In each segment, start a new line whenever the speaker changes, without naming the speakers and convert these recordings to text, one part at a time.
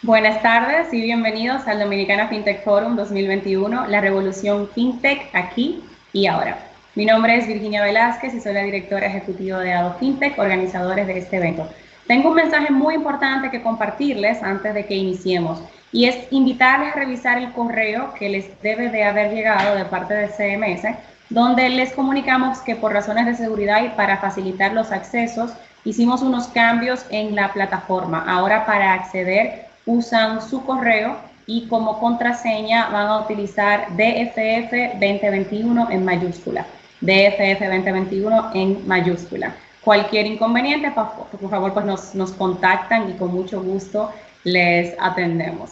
Buenas tardes y bienvenidos al Dominicana FinTech Forum 2021, la revolución FinTech aquí y ahora. Mi nombre es Virginia Velázquez y soy la directora ejecutiva de ADO FinTech, organizadores de este evento. Tengo un mensaje muy importante que compartirles antes de que iniciemos y es invitarles a revisar el correo que les debe de haber llegado de parte del CMS, donde les comunicamos que por razones de seguridad y para facilitar los accesos, hicimos unos cambios en la plataforma. Ahora para acceder usan su correo y como contraseña van a utilizar DFF 2021 en mayúscula. DFF 2021 en mayúscula. Cualquier inconveniente, por favor, pues nos contactan y con mucho gusto les atendemos.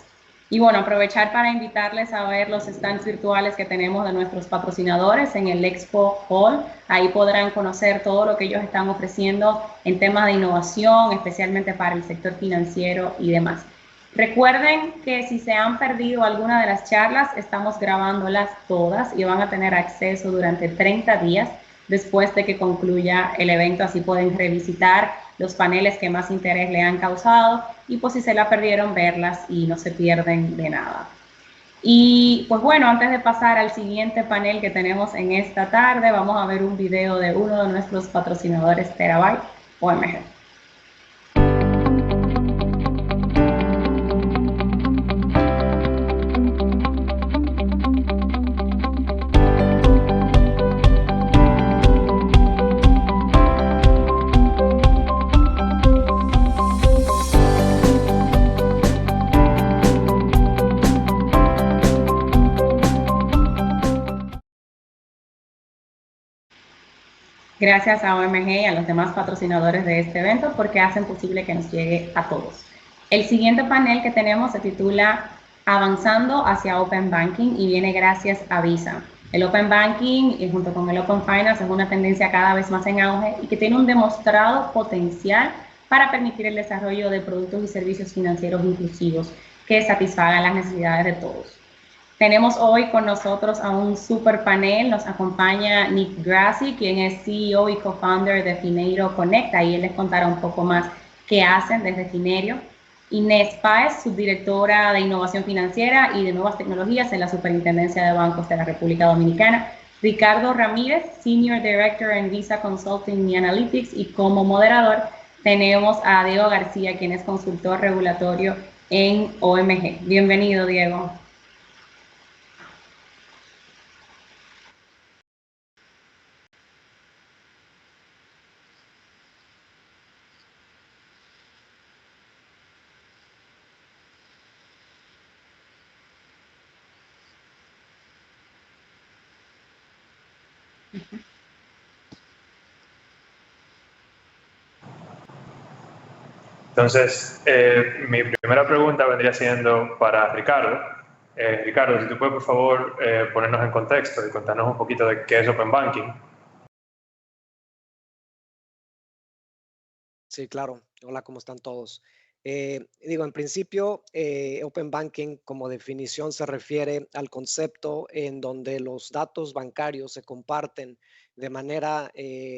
Y bueno, aprovechar para invitarles a ver los stands virtuales que tenemos de nuestros patrocinadores en el Expo Hall. Ahí podrán conocer todo lo que ellos están ofreciendo en temas de innovación, especialmente para el sector financiero y demás. Recuerden que si se han perdido alguna de las charlas, estamos grabándolas todas y van a tener acceso durante 30 días después de que concluya el evento, así pueden revisitar los paneles que más interés le han causado y pues si se la perdieron, verlas y no se pierden de nada. Y pues bueno, antes de pasar al siguiente panel que tenemos en esta tarde, vamos a ver un video de uno de nuestros patrocinadores Terabyte OMG. Gracias a OMG y a los demás patrocinadores de este evento porque hacen posible que nos llegue a todos. El siguiente panel que tenemos se titula Avanzando hacia Open Banking y viene gracias a Visa. El Open Banking y junto con el Open Finance es una tendencia cada vez más en auge y que tiene un demostrado potencial para permitir el desarrollo de productos y servicios financieros inclusivos que satisfagan las necesidades de todos. Tenemos hoy con nosotros a un super panel, nos acompaña Nick Grassi, quien es CEO y co-founder de Fineiro Connect, ahí él les contará un poco más qué hacen desde Fineiro. Inés Páez, subdirectora de Innovación Financiera y de Nuevas Tecnologías en la Superintendencia de Bancos de la República Dominicana. Ricardo Ramírez, Senior Director en Visa Consulting y Analytics, y como moderador tenemos a Diego García, quien es consultor regulatorio en OMG. Bienvenido, Diego.
Entonces, mi primera pregunta vendría siendo para Ricardo. Ricardo, si tú puedes, por favor, ponernos en contexto y contarnos un poquito de qué es Open Banking.
Sí, claro. Hola, ¿cómo están todos? En principio, Open Banking como definición se refiere al concepto en donde los datos bancarios se comparten de manera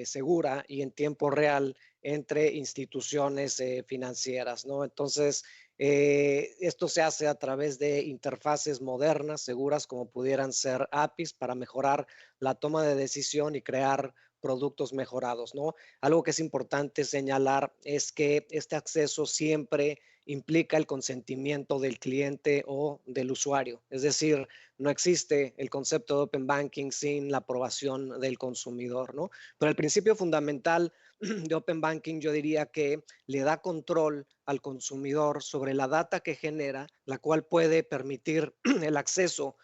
segura y en tiempo real entre instituciones financieras, ¿no? Entonces, esto se hace a través de interfaces modernas, seguras, como pudieran ser APIs, para mejorar la toma de decisión y crear productos mejorados, ¿no? Algo que es importante señalar es que este acceso siempre implica el consentimiento del cliente o del usuario. Es decir, no existe el concepto de Open Banking sin la aprobación del consumidor, ¿no? Pero el principio fundamental de Open Banking, yo diría que le da control al consumidor sobre la data que genera, la cual puede permitir el acceso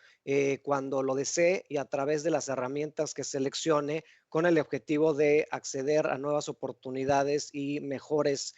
cuando lo desee y a través de las herramientas que seleccione con el objetivo de acceder a nuevas oportunidades y mejores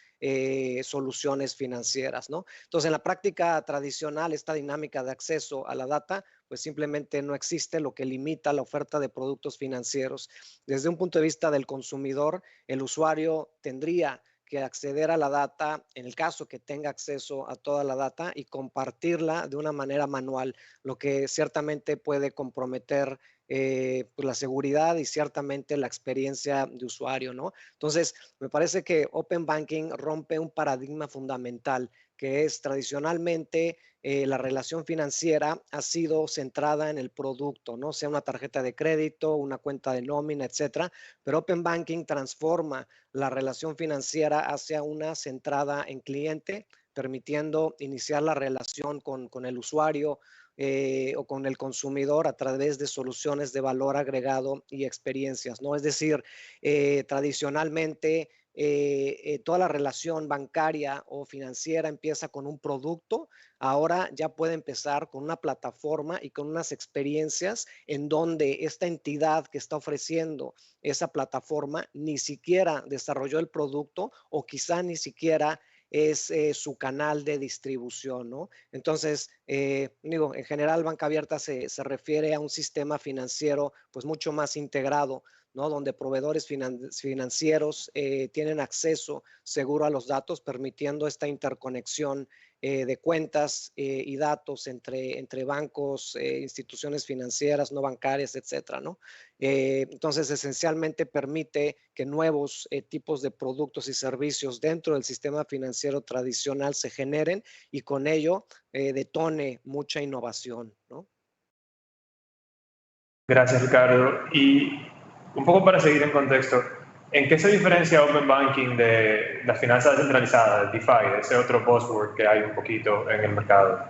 soluciones financieras, ¿no? Entonces, en la práctica tradicional, esta dinámica de acceso a la data, pues simplemente no existe, lo que limita la oferta de productos financieros. Desde un punto de vista del consumidor, el usuario tendría que acceder a la data, en el caso que tenga acceso a toda la data, y compartirla de una manera manual, lo que ciertamente puede comprometer pues la seguridad y ciertamente la experiencia de usuario, ¿no? Entonces, me parece que Open Banking rompe un paradigma fundamental que es tradicionalmente la relación financiera ha sido centrada en el producto, ¿no? Sea una tarjeta de crédito, una cuenta de nómina, etcétera. Pero Open Banking transforma la relación financiera hacia una centrada en cliente, permitiendo iniciar la relación con el usuario o con el consumidor a través de soluciones de valor agregado y experiencias, ¿no? Es decir, tradicionalmente toda la relación bancaria o financiera empieza con un producto. Ahora ya puede empezar con una plataforma y con unas experiencias en donde esta entidad que está ofreciendo esa plataforma ni siquiera desarrolló el producto o quizá ni siquiera es su canal de distribución, ¿no? Entonces, digo, en general Banca Abierta se refiere a un sistema financiero pues mucho más integrado, ¿no? Donde proveedores financieros tienen acceso seguro a los datos, permitiendo esta interconexión de cuentas y datos entre bancos, instituciones financieras, no bancarias, etcétera, ¿no? Entonces, esencialmente permite que nuevos tipos de productos y servicios dentro del sistema financiero tradicional se generen y con ello detone mucha innovación, ¿no?
Gracias, Ricardo. Y un poco para seguir en contexto, ¿en qué se diferencia Open Banking de las finanzas descentralizadas, DeFi, ese otro buzzword que hay un poquito en el mercado?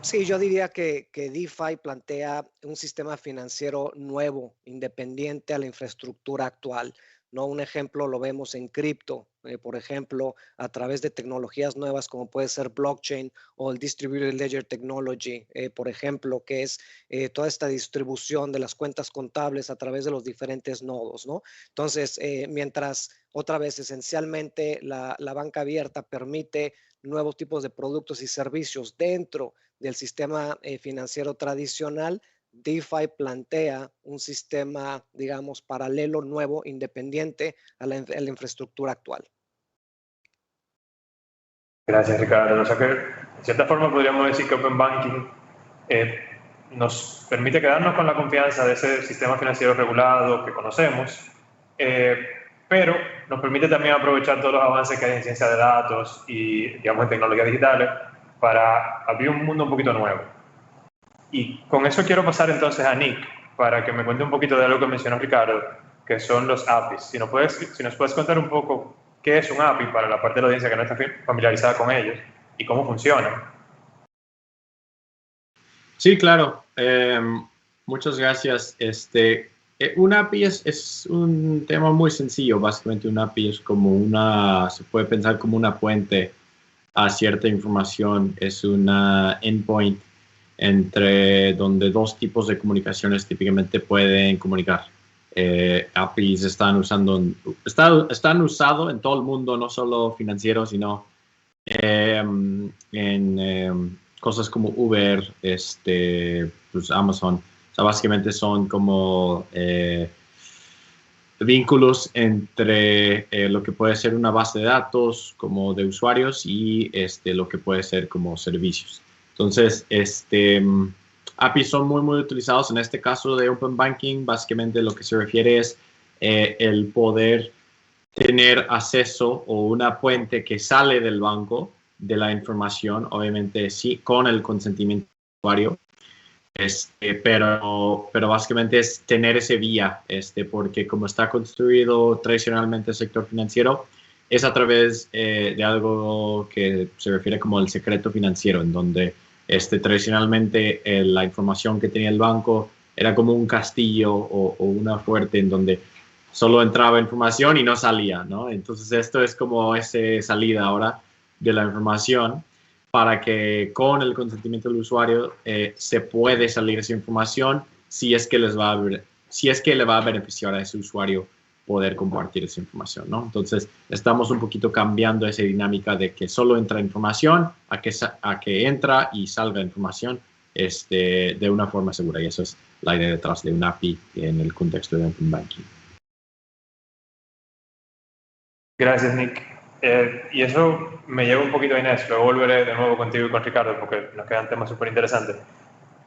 Sí, yo diría que DeFi plantea un sistema financiero nuevo, independiente a la infraestructura actual, ¿no? Un ejemplo lo vemos en cripto, por ejemplo, a través de tecnologías nuevas como puede ser blockchain o el Distributed Ledger Technology, por ejemplo, que es toda esta distribución de las cuentas contables a través de los diferentes nodos, ¿no? Entonces, mientras otra vez esencialmente la banca abierta permite nuevos tipos de productos y servicios dentro del sistema financiero tradicional, DeFi plantea un sistema, digamos, paralelo, nuevo, independiente a la infraestructura actual.
Gracias, Ricardo. O sea que, de cierta forma, podríamos decir que Open Banking nos permite quedarnos con la confianza de ese sistema financiero regulado que conocemos, pero nos permite también aprovechar todos los avances que hay en ciencia de datos y, digamos, en tecnologías digitales para abrir un mundo un poquito nuevo. Y con eso quiero pasar entonces a Nick, para que me cuente un poquito de algo que mencionó Ricardo, que son los APIs. Si nos puedes contar un poco qué es un API para la parte de la audiencia que no está familiarizada con ellos y cómo funcionan.
Sí, claro. Muchas gracias. Un API es un tema muy sencillo. Básicamente un API es como se puede pensar como una puente a cierta información. Es una endpoint entre donde dos tipos de comunicaciones típicamente pueden comunicar. APIs están usados en todo el mundo, no solo financiero, sino en cosas como Uber, pues Amazon. O sea, básicamente son como vínculos entre lo que puede ser una base de datos como de usuarios y lo que puede ser como servicios. Entonces, APIs son muy utilizados en este caso de Open Banking. Básicamente lo que se refiere es el poder tener acceso o una puente que sale del banco de la información, obviamente sí, con el consentimiento del usuario, pero básicamente es tener ese vía, porque como está construido tradicionalmente el sector financiero, es a través de algo que se refiere como el secreto financiero, en donde tradicionalmente la información que tenía el banco era como un castillo o una fuerte en donde solo entraba información y no salía, ¿no? Entonces esto es como esa salida ahora de la información para que con el consentimiento del usuario se puede salir esa información si es que le va a beneficiar a ese usuario poder compartir esa información, ¿no? Entonces estamos un poquito cambiando esa dinámica de que solo entra información a que entra y salga información de una forma segura, y eso es la idea detrás de un API en el contexto de Open Banking.
Gracias, Nick. Y eso me lleva un poquito a Inés. Luego volveré de nuevo contigo y con Ricardo porque nos quedan temas súper interesantes.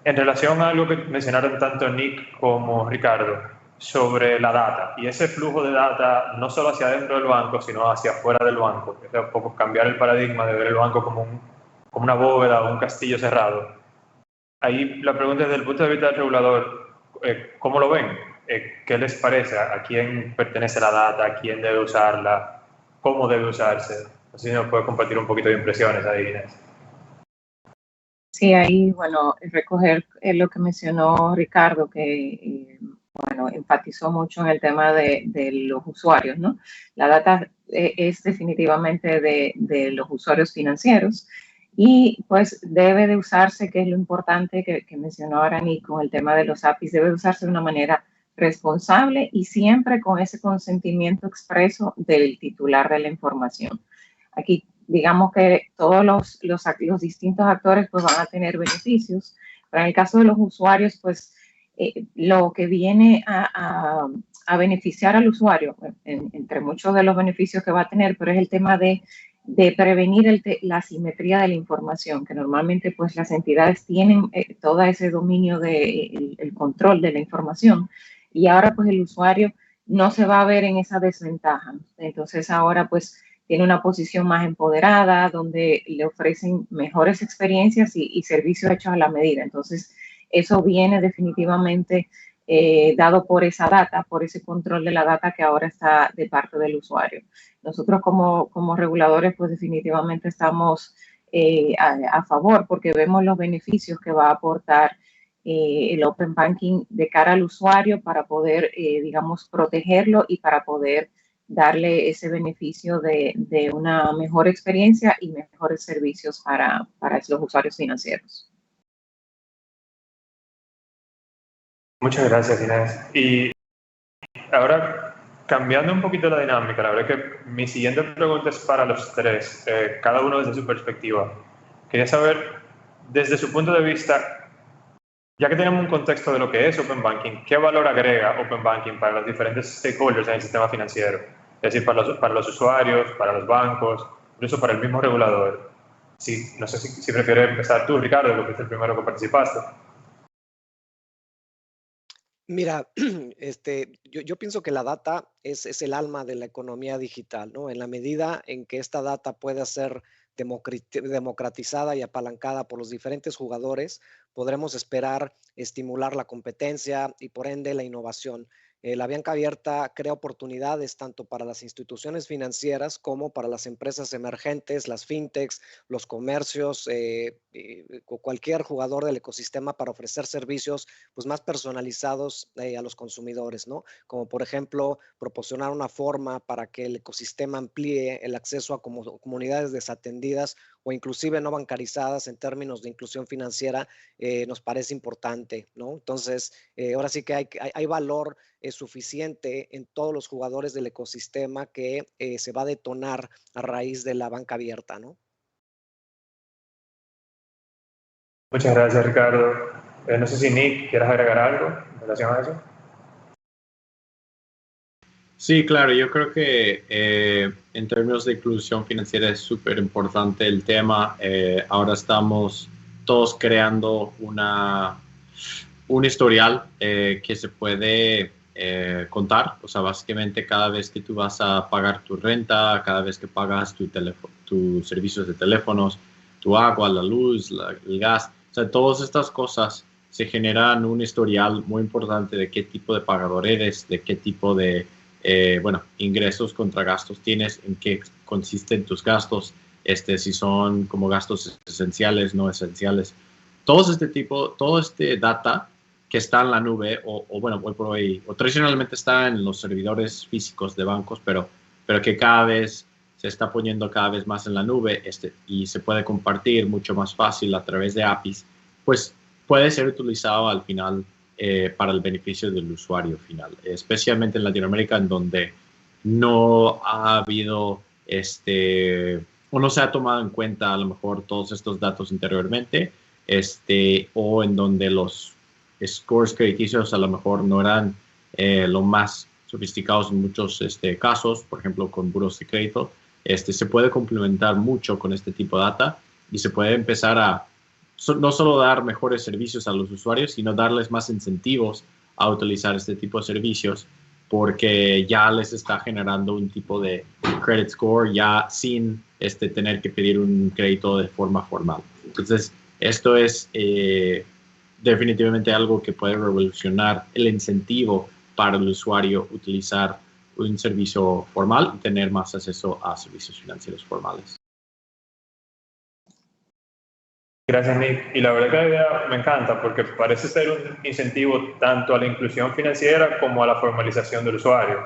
En relación a algo que mencionaron tanto Nick como Ricardo, sobre la data y ese flujo de data no solo hacia dentro del banco, sino hacia afuera del banco. Es un poco cambiar el paradigma de ver el banco como una bóveda o un castillo cerrado. Ahí la pregunta es, desde el punto de vista del regulador, ¿cómo lo ven? ¿Qué les parece? ¿A quién pertenece la data? ¿A quién debe usarla? ¿Cómo debe usarse? No sé si nos puede compartir un poquito de impresiones ahí, Inés.
Sí, ahí, bueno, recoger lo que mencionó Ricardo, que, bueno, enfatizó mucho en el tema de los usuarios, ¿no? La data es definitivamente de los usuarios financieros y pues debe de usarse, que es lo importante que mencionó Arani con el tema de los APIs, debe de usarse de una manera responsable y siempre con ese consentimiento expreso del titular de la información. Aquí digamos que todos los distintos actores pues van a tener beneficios, pero en el caso de los usuarios pues lo que viene a beneficiar al usuario, entre muchos de los beneficios que va a tener, pero es el tema de prevenir la asimetría de la información, que normalmente pues las entidades tienen todo ese dominio el control de la información y ahora pues el usuario no se va a ver en esa desventaja. Entonces ahora pues tiene una posición más empoderada, donde le ofrecen mejores experiencias y servicios hechos a la medida. Entonces, eso viene definitivamente dado por esa data, por ese control de la data que ahora está de parte del usuario. Nosotros como reguladores, pues definitivamente estamos a favor porque vemos los beneficios que va a aportar el Open Banking de cara al usuario para poder, digamos, protegerlo y para poder darle ese beneficio de una mejor experiencia y mejores servicios para los usuarios financieros.
Muchas gracias, Inés. Y ahora, cambiando un poquito la dinámica, la verdad que mi siguiente pregunta es para los tres, cada uno desde su perspectiva. Quería saber, desde su punto de vista, ya que tenemos un contexto de lo que es Open Banking, ¿qué valor agrega Open Banking para los diferentes stakeholders en el sistema financiero? Es decir, para los usuarios, para los bancos, incluso para el mismo regulador. Sí, no sé si prefieres empezar tú, Ricardo, porque fuiste el primero que participaste.
Mira, yo pienso que la data es el alma de la economía digital, ¿no? En la medida en que esta data pueda ser democratizada y apalancada por los diferentes jugadores, podremos esperar estimular la competencia y por ende la innovación. La banca abierta crea oportunidades tanto para las instituciones financieras como para las empresas emergentes, las fintechs, los comercios, cualquier jugador del ecosistema para ofrecer servicios pues, más personalizados a los consumidores, ¿no? Como por ejemplo, proporcionar una forma para que el ecosistema amplíe el acceso a comunidades desatendidas o inclusive no bancarizadas en términos de inclusión financiera, nos parece importante, ¿no? Entonces, ahora sí que hay valor suficiente en todos los jugadores del ecosistema que se va a detonar a raíz de la banca abierta, ¿no?
Muchas gracias, Ricardo. No sé si Nick, ¿quieres agregar algo en relación a eso?
Sí, claro, yo creo que en términos de inclusión financiera es súper importante el tema. Ahora estamos todos creando un historial que se puede contar. O sea, básicamente cada vez que tú vas a pagar tu renta, cada vez que pagas tus servicios de teléfonos, tu agua, la luz, el gas, o sea, todas estas cosas se generan un historial muy importante de qué tipo de pagador eres, de qué tipo de ingresos contra gastos tienes, en qué consisten tus gastos, si son como gastos esenciales, no esenciales. Todo este data que está en la nube, hoy por hoy, o tradicionalmente está en los servidores físicos de bancos, pero que cada vez se está poniendo cada vez más en la nube y se puede compartir mucho más fácil a través de APIs, pues puede ser utilizado al final para el beneficio del usuario final, especialmente en Latinoamérica, en donde no ha habido o no se ha tomado en cuenta a lo mejor todos estos datos anteriormente, o en donde los scores crediticios a lo mejor no eran lo más sofisticados en muchos casos, por ejemplo con buros de crédito. Se puede complementar mucho con este tipo de data y se puede empezar a no solo dar mejores servicios a los usuarios, sino darles más incentivos a utilizar este tipo de servicios porque ya les está generando un tipo de credit score ya sin tener que pedir un crédito de forma formal. Entonces, esto es definitivamente algo que puede revolucionar el incentivo para el usuario utilizar un servicio formal y tener más acceso a servicios financieros formales.
Gracias, Nick. Y la verdad que la idea me encanta porque parece ser un incentivo tanto a la inclusión financiera como a la formalización del usuario.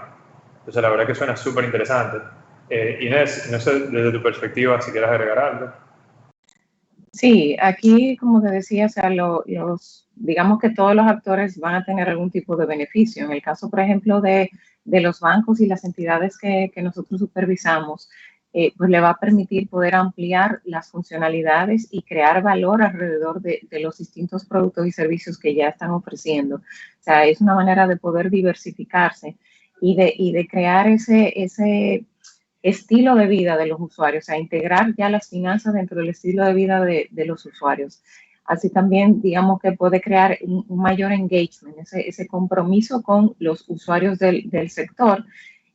Entonces, la verdad que suena súper interesante. Inés, no sé, desde tu perspectiva, si quieres agregar algo.
Sí, aquí, como te decía, o sea, digamos que todos los actores van a tener algún tipo de beneficio. En el caso, por ejemplo, de los bancos y las entidades que nosotros supervisamos, pues le va a permitir poder ampliar las funcionalidades y crear valor alrededor de los distintos productos y servicios que ya están ofreciendo. O sea, es una manera de poder diversificarse y de crear ese estilo de vida de los usuarios, o sea, integrar ya las finanzas dentro del estilo de vida de los usuarios. Así también, digamos que puede crear un mayor engagement, ese compromiso con los usuarios del sector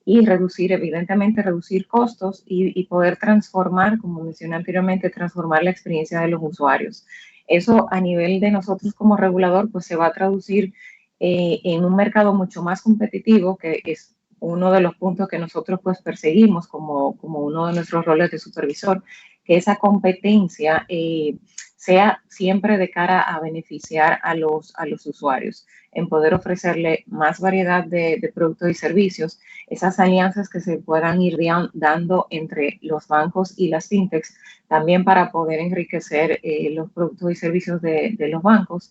y evidentemente, reducir costos y poder transformar, como mencioné anteriormente, transformar la experiencia de los usuarios. Eso a nivel de nosotros como regulador, pues se va a traducir en un mercado mucho más competitivo, que es uno de los puntos que nosotros pues perseguimos como uno de nuestros roles de supervisor, que esa competencia sea siempre de cara a beneficiar a los usuarios, en poder ofrecerle más variedad de productos y servicios, esas alianzas que se puedan ir dando entre los bancos y las fintechs, también para poder enriquecer los productos y servicios de los bancos.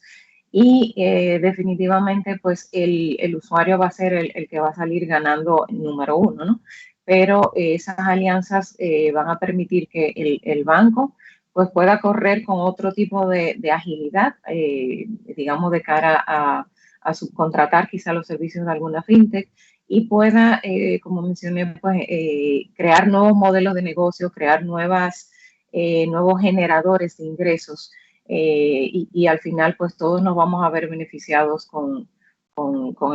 Y definitivamente, pues el usuario va a ser el que va a salir ganando número uno, ¿no? Pero esas alianzas van a permitir que el banco pues pueda correr con otro tipo de agilidad, digamos, de cara a subcontratar quizá los servicios de alguna fintech y pueda, como mencioné, pues crear nuevos modelos de negocio, crear nuevos generadores de ingresos. Y al final, pues todos nos vamos a ver beneficiados con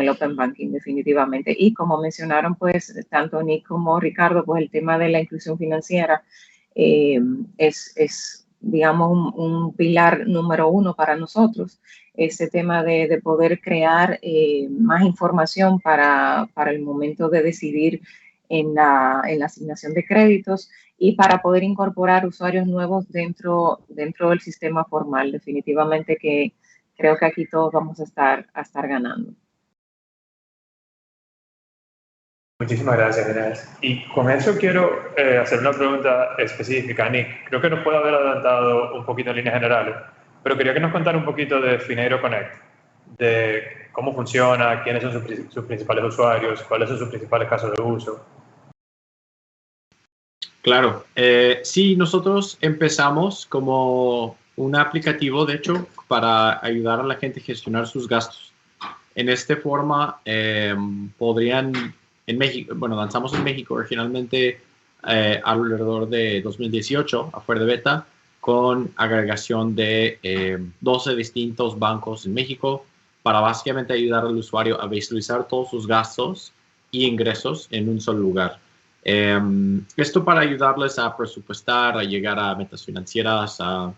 el Open Banking, definitivamente. Y como mencionaron, pues, tanto Nick como Ricardo, pues el tema de la inclusión financiera es, digamos, un pilar número uno para nosotros. Ese tema de poder crear más información para el momento de decidir en la asignación de créditos y para poder incorporar usuarios nuevos dentro del sistema formal. Definitivamente que creo que aquí todos vamos a estar ganando.
Muchísimas gracias, Inés. Y con eso quiero hacer una pregunta específica. Nick, creo que nos puede haber adelantado un poquito en líneas generales, pero quería que nos contara un poquito de Fineiro Connect, de cómo funciona, quiénes son sus principales usuarios, cuáles son sus principales casos de uso.
Claro, sí, nosotros empezamos como un aplicativo, de hecho, para ayudar a la gente a gestionar sus gastos. En esta forma, podrían, en México, bueno, lanzamos en México originalmente alrededor de 2018, afuera de beta, con agregación de 12 distintos bancos en México para básicamente ayudar al usuario a visualizar todos sus gastos y ingresos en un solo lugar. Esto para ayudarles a presupuestar, a llegar a metas financieras, a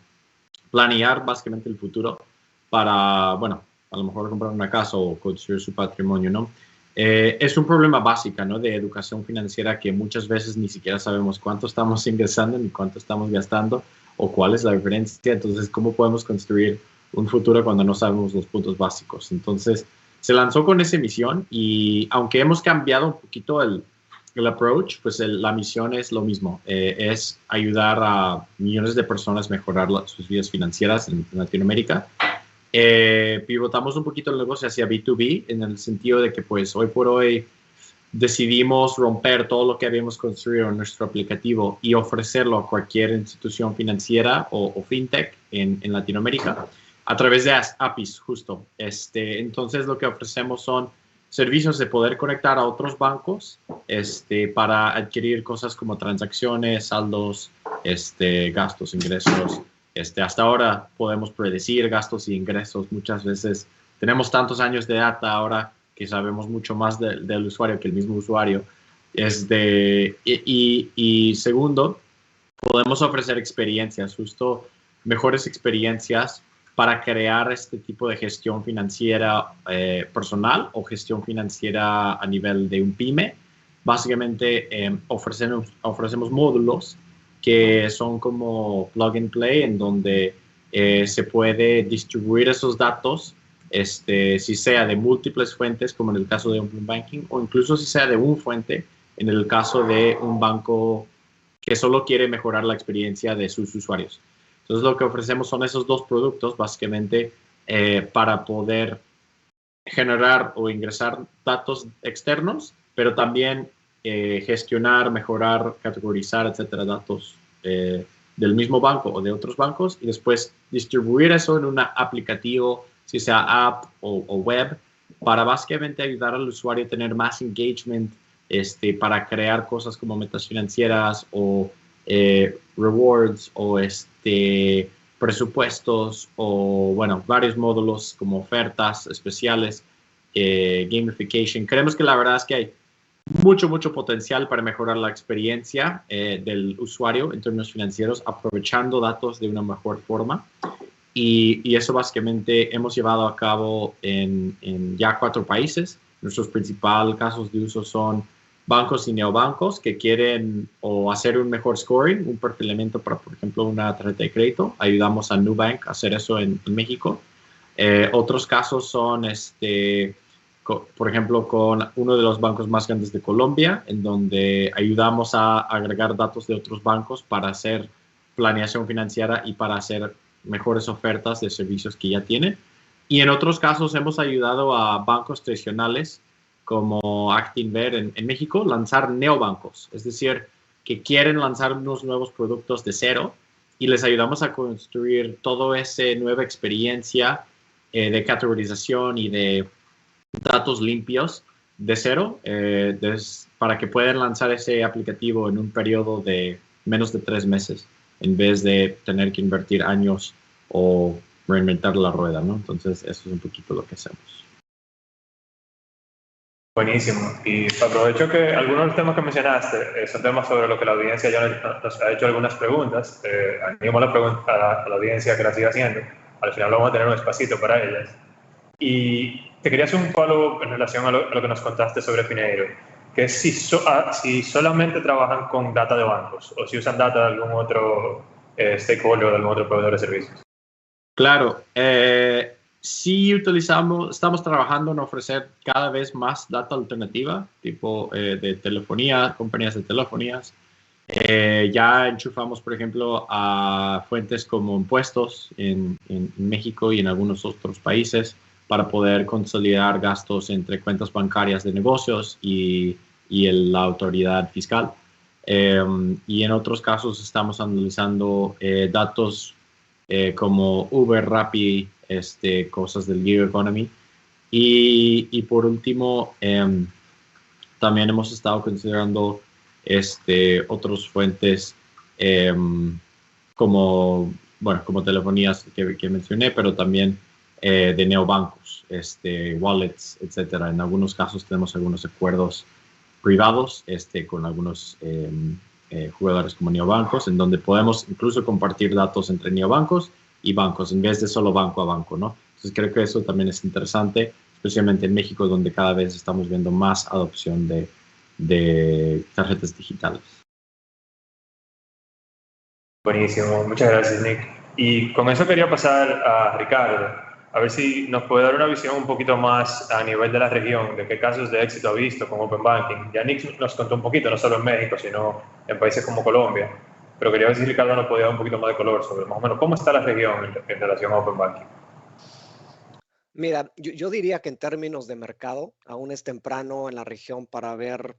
planear básicamente el futuro para, bueno, a lo mejor comprar una casa o construir su patrimonio, ¿no? Es un problema básico, ¿no? De educación financiera que muchas veces ni siquiera sabemos cuánto estamos ingresando ni cuánto estamos gastando o cuál es la diferencia. Entonces, ¿cómo podemos construir un futuro cuando no sabemos los puntos básicos? Entonces, se lanzó con esa misión y aunque hemos cambiado un poquito el approach, pues la misión es lo mismo, es ayudar a millones de personas a mejorar sus vidas financieras en Latinoamérica. Pivotamos un poquito el negocio hacia B2B en el sentido de que pues hoy por hoy decidimos romper todo lo que habíamos construido en nuestro aplicativo y ofrecerlo a cualquier institución financiera o fintech en Latinoamérica a través de APIs justo. Entonces lo que ofrecemos son servicios de poder conectar a otros bancos para adquirir cosas como transacciones, saldos, gastos, ingresos. Hasta ahora podemos predecir gastos y ingresos muchas veces tenemos tantos años de data ahora que sabemos mucho más del usuario que el mismo usuario. Y segundo, podemos ofrecer experiencias, justo mejores experiencias para crear este tipo de gestión financiera personal o gestión financiera a nivel de un pyme. Básicamente ofrecemos módulos que son como plug and play, en donde se puede distribuir esos datos, si sea de múltiples fuentes, como en el caso de Open Banking, o incluso si sea de una fuente, en el caso de un banco que solo quiere mejorar la experiencia de sus usuarios. Entonces, lo que ofrecemos son esos dos productos, básicamente, para poder generar o ingresar datos externos, pero también gestionar, mejorar, categorizar, etcétera, datos del mismo banco o de otros bancos, y después distribuir eso en un aplicativo, si sea app o web, para básicamente ayudar al usuario a tener más engagement, para crear cosas como metas financieras o rewards o presupuestos o, bueno, varios módulos como ofertas especiales, gamification. Creemos que la verdad es que hay mucho potencial para mejorar la experiencia del usuario en términos financieros, aprovechando datos de una mejor forma. Y eso básicamente hemos llevado a cabo en ya 4 países. Nuestros principales casos de uso son bancos y neobancos que quieren o hacer un mejor scoring, un perfilamiento para, por ejemplo, una tarjeta de crédito. Ayudamos a Nubank a hacer eso en México. Otros casos son, por ejemplo, con uno de los bancos más grandes de Colombia, en donde ayudamos a agregar datos de otros bancos para hacer planeación financiera y para hacer mejores ofertas de servicios que ya tienen. Y en otros casos hemos ayudado a bancos tradicionales como Actinver en México, lanzar neobancos, es decir, que quieren lanzar unos nuevos productos de cero, y les ayudamos a construir toda esa nueva experiencia de categorización y de datos limpios de cero, para que puedan lanzar ese aplicativo en un periodo de menos de 3 meses, en vez de tener que invertir años o reinventar la rueda, ¿no? Entonces, eso es un poquito lo que hacemos.
Buenísimo. Y aprovecho que algunos de los temas que mencionaste son temas sobre lo que la audiencia ya nos ha hecho algunas preguntas. Animo a la audiencia que las siga haciendo. Al final vamos a tener un espacito para ellas. Y te quería hacer un follow en relación a lo que nos contaste sobre Fineiro, que es si solamente trabajan con data de bancos o si usan data de algún otro stakeholder o de algún otro proveedor de servicios.
Claro. Sí estamos trabajando en ofrecer cada vez más data alternativa, tipo de telefonía, compañías de telefonías. Ya enchufamos, por ejemplo, a fuentes como impuestos en México y en algunos otros países para poder consolidar gastos entre cuentas bancarias de negocios y la autoridad fiscal. Y en otros casos estamos analizando datos como Uber, Rappi, cosas del gig economy. Y por último, también hemos estado considerando otras fuentes como telefonías que mencioné, pero también de neobancos, wallets, etcétera. En algunos casos tenemos algunos acuerdos privados con algunos jugadores como neobancos, en donde podemos incluso compartir datos entre neobancos y bancos, en vez de solo banco a banco, ¿no? Entonces creo que eso también es interesante, especialmente en México, donde cada vez estamos viendo más adopción de tarjetas digitales.
Buenísimo, muchas gracias, Nick. Y con eso quería pasar a Ricardo, a ver si nos puede dar una visión un poquito más a nivel de la región, de qué casos de éxito ha visto con Open Banking. Ya Nick nos contó un poquito, no solo en México, sino en países como Colombia, pero quería ver si Ricardo nos podía dar un poquito más de color sobre más o menos cómo está la región en relación a Open Banking.
Mira, yo diría que en términos de mercado, aún es temprano en la región para ver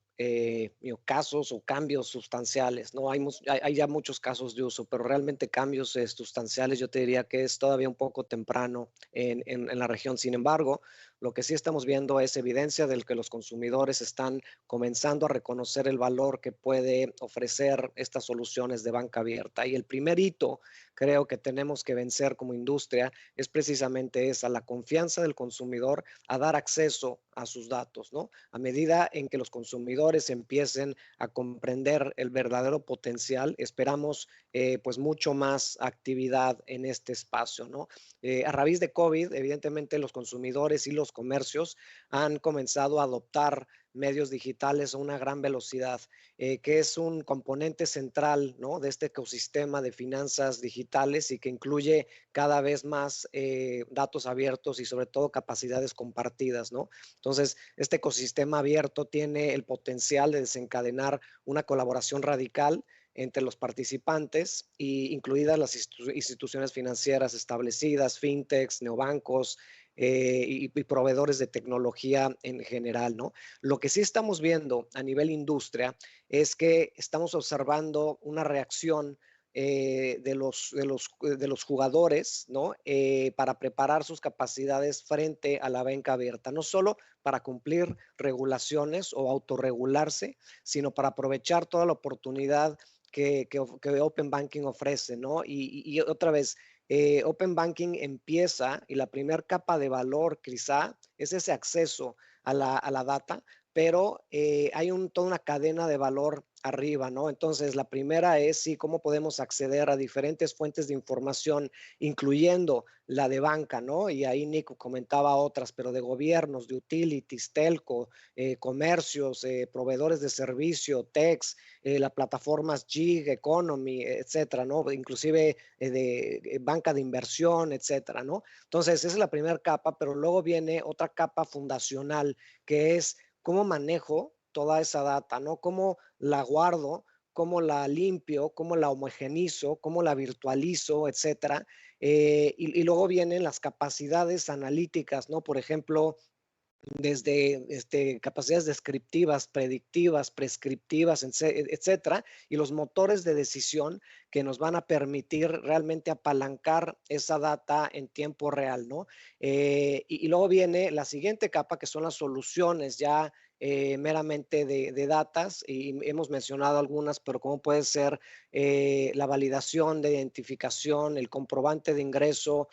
casos o cambios sustanciales, ¿no? Hay ya muchos casos de uso, pero realmente cambios sustanciales yo te diría que es todavía un poco temprano en la región. Sin embargo, lo que sí estamos viendo es evidencia de que los consumidores están comenzando a reconocer el valor que puede ofrecer estas soluciones de banca abierta. Y el primer hito, creo que tenemos que vencer como industria, es precisamente esa, la confianza del consumidor a dar acceso a sus datos, ¿no? A medida en que los consumidores empiecen a comprender el verdadero potencial, esperamos pues mucho más actividad en este espacio, ¿no? A raíz de COVID, evidentemente los consumidores y los comercios han comenzado a adoptar medios digitales a una gran velocidad, que es un componente central, ¿no?, de este ecosistema de finanzas digitales y que incluye cada vez más datos abiertos y sobre todo capacidades compartidas, ¿no? Entonces, este ecosistema abierto tiene el potencial de desencadenar una colaboración radical entre los participantes, incluidas las instituciones financieras establecidas, fintechs, neobancos y proveedores de tecnología en general, ¿no? Lo que sí estamos viendo a nivel industria es que estamos observando una reacción de los jugadores, ¿no? Para preparar sus capacidades frente a la banca abierta, no solo para cumplir regulaciones o autorregularse, sino para aprovechar toda la oportunidad que Open Banking ofrece, ¿no? Y otra vez, Open Banking empieza y la primera capa de valor quizá es ese acceso a la data, pero hay toda una cadena de valor arriba, ¿no? Entonces, la primera es sí, cómo podemos acceder a diferentes fuentes de información, incluyendo la de banca, ¿no? Y ahí Nico comentaba otras, pero de gobiernos, de utilities, telco, comercios, proveedores de servicio, techs, las plataformas gig, economy, etcétera, ¿no? Inclusive de banca de inversión, etcétera, ¿no? Entonces, esa es la primera capa, pero luego viene otra capa fundacional, que es cómo manejo toda esa data, ¿no? Cómo la guardo, cómo la limpio, cómo la homogenizo, cómo la virtualizo, etcétera. Y luego vienen las capacidades analíticas, ¿no? Por ejemplo, desde capacidades descriptivas, predictivas, prescriptivas, etcétera, y los motores de decisión que nos van a permitir realmente apalancar esa data en tiempo real, ¿no? Y luego viene la siguiente capa, que son las soluciones ya meramente de datas, y hemos mencionado algunas, pero como puede ser la validación de identificación, el comprobante de ingreso,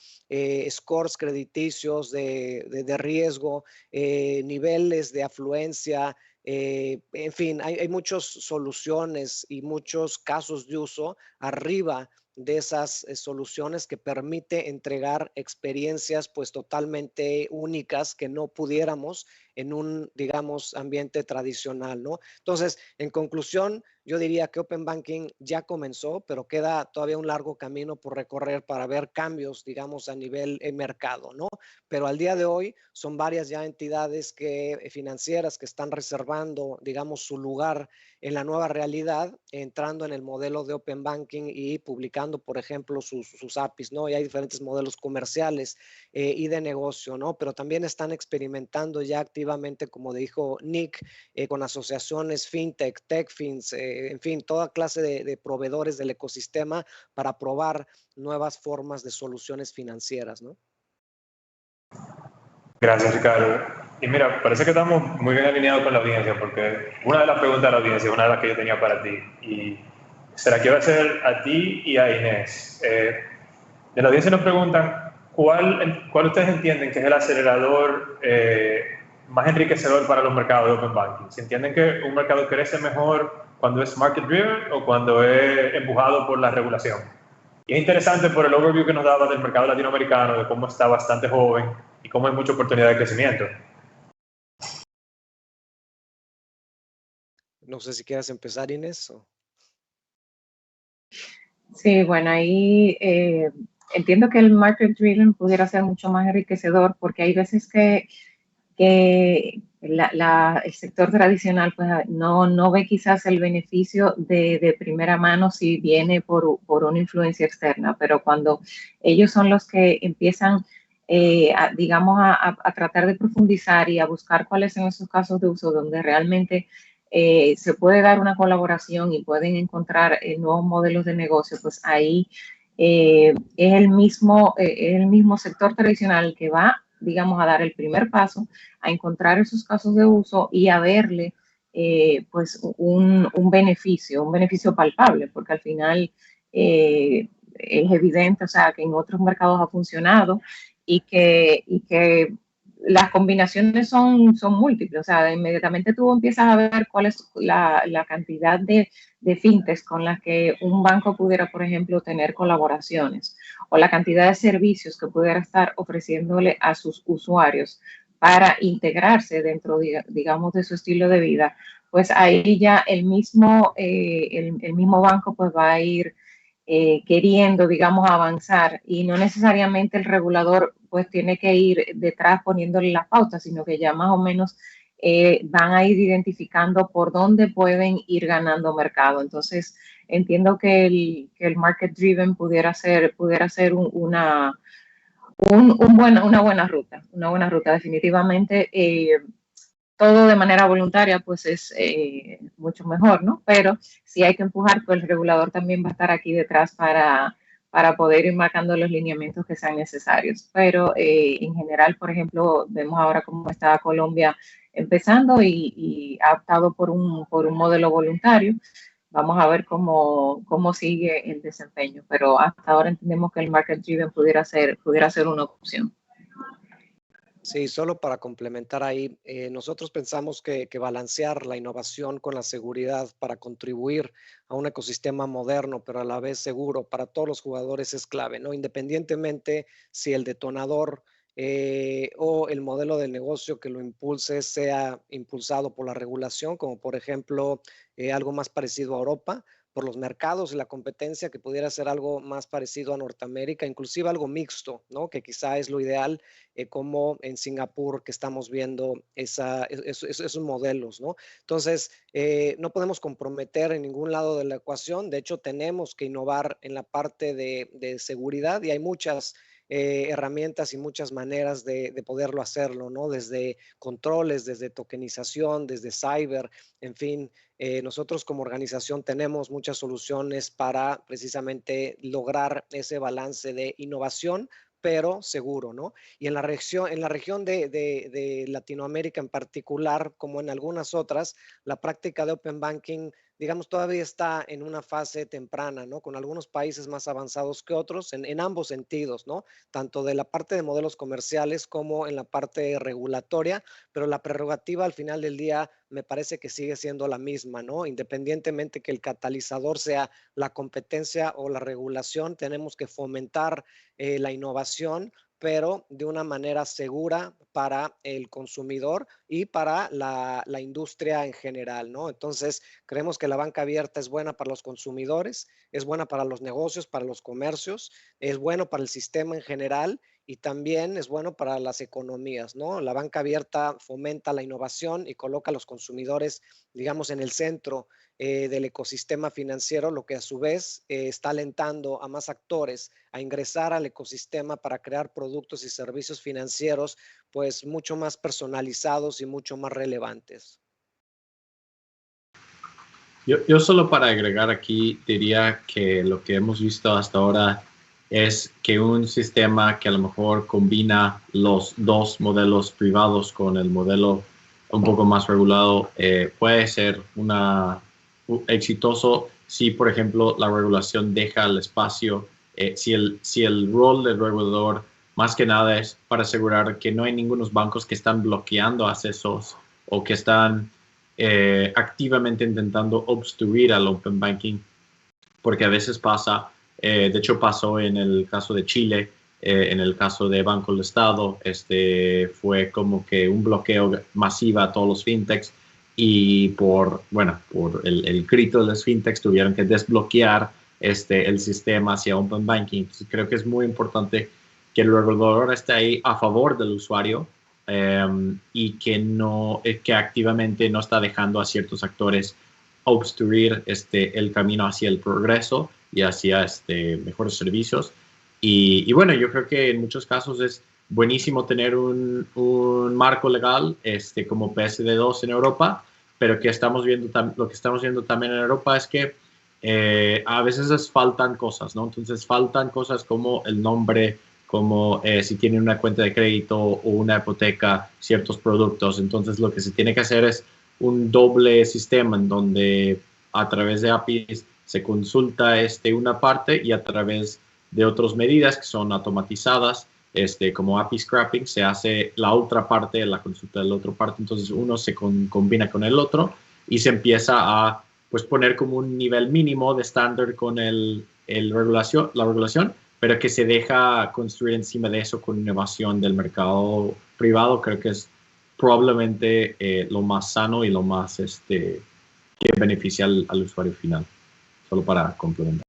scores crediticios de riesgo, niveles de afluencia, en fin, hay muchas soluciones y muchos casos de uso arriba de esas soluciones que permite entregar experiencias pues totalmente únicas que no pudiéramos en un, digamos, ambiente tradicional, ¿no? Entonces, en conclusión, yo diría que Open Banking ya comenzó, pero queda todavía un largo camino por recorrer para ver cambios, digamos, a nivel mercado, ¿no? Pero al día de hoy son varias ya entidades financieras que están reservando, digamos, su lugar en la nueva realidad, entrando en el modelo de Open Banking y publicando, por ejemplo, sus APIs, ¿no? Y hay diferentes modelos comerciales y de negocio, ¿no? Pero también están experimentando ya activamente, como dijo Nick, con asociaciones fintech, techfins, en fin, toda clase de proveedores del ecosistema para probar nuevas formas de soluciones financieras, ¿no?
Gracias, Ricardo. Y mira, parece que estamos muy bien alineados con la audiencia, porque una de las preguntas de la audiencia es una de las que yo tenía para ti, y se la quiero hacer a ti y a Inés. De la audiencia nos preguntan, ¿cuál ustedes entienden que es el acelerador más enriquecedor para los mercados de Open Banking? ¿Se entienden que un mercado crece mejor cuando es market driven o cuando es empujado por la regulación? Y es interesante por el overview que nos daba del mercado latinoamericano, de cómo está bastante joven y cómo hay mucha oportunidad de crecimiento.
No sé si quieres empezar, Inés.
Sí, bueno, ahí entiendo que el market driven pudiera ser mucho más enriquecedor, porque hay veces que el sector tradicional pues, no ve quizás el beneficio de primera mano si viene por una influencia externa, pero cuando ellos son los que empiezan, digamos, a tratar de profundizar y a buscar cuáles son esos casos de uso donde realmente se puede dar una colaboración y pueden encontrar nuevos modelos de negocio, pues ahí es el mismo sector tradicional que va, digamos, a dar el primer paso, a encontrar esos casos de uso y a verle pues un beneficio palpable, porque al final es evidente, o sea, que en otros mercados ha funcionado y que las combinaciones son múltiples, o sea, inmediatamente tú empiezas a ver cuál es la cantidad de fintechs con las que un banco pudiera, por ejemplo, tener colaboraciones, o la cantidad de servicios que pudiera estar ofreciéndole a sus usuarios para integrarse dentro, digamos, de su estilo de vida, pues ahí ya el mismo banco pues va a ir queriendo, digamos, avanzar, y no necesariamente el regulador pues tiene que ir detrás poniéndole las pautas, sino que ya más o menos van a ir identificando por dónde pueden ir ganando mercado. Entonces, entiendo que el market driven pudiera ser una buena ruta, definitivamente. Todo de manera voluntaria, pues es mucho mejor, ¿no? Pero si hay que empujar, pues el regulador también va a estar aquí detrás para poder ir marcando los lineamientos que sean necesarios. Pero en general, por ejemplo, vemos ahora cómo está Colombia empezando y ha optado por un modelo voluntario. Vamos a ver cómo sigue el desempeño, pero hasta ahora entendemos que el market driven pudiera ser una opción.
Sí, solo para complementar ahí, nosotros pensamos que balancear la innovación con la seguridad para contribuir a un ecosistema moderno, pero a la vez seguro para todos los jugadores es clave, ¿no? Independientemente si el detonador o el modelo de negocio que lo impulse sea impulsado por la regulación, como por ejemplo algo más parecido a Europa, por los mercados y la competencia, que pudiera ser algo más parecido a Norteamérica, inclusive algo mixto, ¿no? Que quizá es lo ideal, como en Singapur, que estamos viendo esos modelos, ¿no? Entonces, no podemos comprometer en ningún lado de la ecuación. De hecho, tenemos que innovar en la parte de seguridad, y hay muchas herramientas y muchas maneras de poderlo hacerlo, ¿no? Desde controles, desde tokenización, desde cyber, en fin. Nosotros como organización tenemos muchas soluciones para precisamente lograr ese balance de innovación, pero seguro, ¿no? Y en la región de Latinoamérica en particular, como en algunas otras, la práctica de Open Banking, digamos, todavía está en una fase temprana, ¿no? Con algunos países más avanzados que otros en ambos sentidos, ¿no? Tanto de la parte de modelos comerciales como en la parte regulatoria, pero la prerrogativa al final del día me parece que sigue siendo la misma, ¿no? Independientemente que el catalizador sea la competencia o la regulación, tenemos que fomentar la innovación, pero de una manera segura para el consumidor y para la industria en general, ¿no? Entonces, creemos que la banca abierta es buena para los consumidores, es buena para los negocios, para los comercios, es bueno para el sistema en general, y también es bueno para las economías, ¿no? La banca abierta fomenta la innovación y coloca a los consumidores, digamos, en el centro del ecosistema financiero, lo que a su vez está alentando a más actores a ingresar al ecosistema para crear productos y servicios financieros, pues mucho más personalizados y mucho más relevantes.
Yo solo para agregar aquí diría que lo que hemos visto hasta ahora es que un sistema que a lo mejor combina los dos modelos privados con el modelo un poco más regulado puede ser exitoso si, por ejemplo, la regulación deja el espacio, si el rol del regulador más que nada es para asegurar que no hay ningunos bancos que están bloqueando accesos o que están activamente intentando obstruir al Open Banking, porque a veces pasa, de hecho pasó en el caso de Chile, en el caso de Banco del Estado, fue como que un bloqueo masivo a todos los fintechs, y por el grito de los fintechs tuvieron que desbloquear el sistema hacia Open Banking. Entonces, creo que es muy importante que el regulador esté ahí a favor del usuario, y que activamente no está dejando a ciertos actores obstruir el camino hacia el progreso y hacia mejores servicios. Y bueno, yo creo que en muchos casos es buenísimo tener un marco legal como PSD2 en Europa, pero que estamos viendo lo que estamos viendo también en Europa es que a veces faltan cosas, ¿no? Entonces faltan cosas como el nombre, como si tienen una cuenta de crédito o una hipoteca, ciertos productos. Entonces lo que se tiene que hacer es un doble sistema en donde a través de APIs se consulta una parte y a través de otras medidas que son automatizadas, como API scrapping, se hace la otra parte, la consulta de la otra parte. Entonces uno se combina con el otro y se empieza a pues poner como un nivel mínimo de estándar con la regulación, pero que se deja construir encima de eso con innovación del mercado privado. Creo que es probablemente lo más sano y lo más que beneficia al usuario final. Solo para complementar.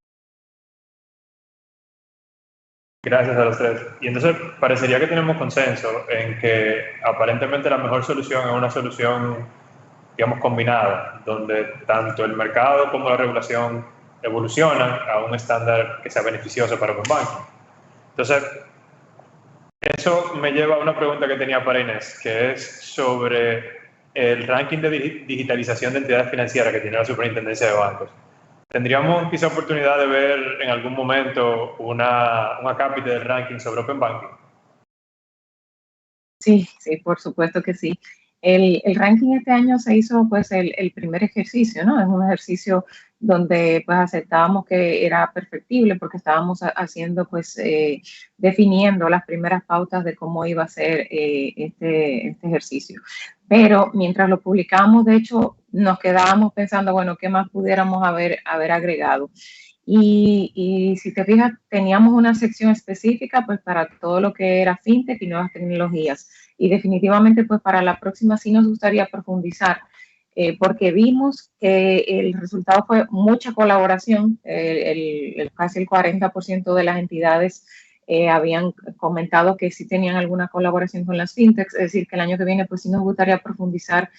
Gracias a los tres. Y entonces parecería que tenemos consenso en que aparentemente la mejor solución es una solución, digamos, combinada, donde tanto el mercado como la regulación evolucionan a un estándar que sea beneficioso para Open Banking. Entonces, eso me lleva a una pregunta que tenía para Inés, que es sobre el ranking de digitalización de entidades financieras que tiene la Superintendencia de Bancos. ¿Tendríamos quizá oportunidad de ver en algún momento una acápite del ranking sobre Open Banking?
Sí, sí, por supuesto que sí. El ranking este año se hizo pues el primer ejercicio, ¿no? Es un ejercicio donde pues aceptábamos que era perfectible porque estábamos haciendo pues definiendo las primeras pautas de cómo iba a ser este ejercicio. Pero mientras lo publicábamos, de hecho, nos quedábamos pensando, bueno, ¿qué más pudiéramos haber agregado? Y si te fijas, teníamos una sección específica pues para todo lo que era fintech y nuevas tecnologías. Y definitivamente pues para la próxima sí nos gustaría profundizar porque vimos que el resultado fue mucha colaboración. Casi el 40% de las entidades habían comentado que sí tenían alguna colaboración con las fintechs. Es decir, que el año que viene pues sí nos gustaría profundizar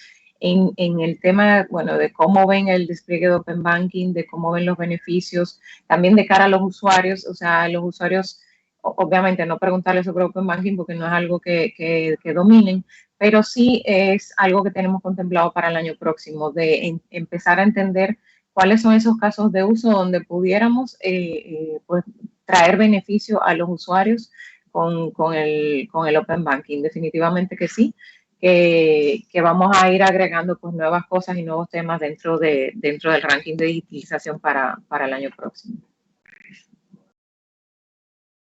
en el tema, bueno, de cómo ven el despliegue de Open Banking, de cómo ven los beneficios, también de cara a los usuarios. O sea, los usuarios, obviamente no preguntarles sobre Open Banking porque no es algo que dominen, pero sí es algo que tenemos contemplado para el año próximo, de empezar a entender cuáles son esos casos de uso donde pudiéramos pues, traer beneficio a los usuarios con el Open Banking. Definitivamente que sí. Que vamos a ir agregando pues nuevas cosas y nuevos temas dentro del ranking de digitalización para el año próximo.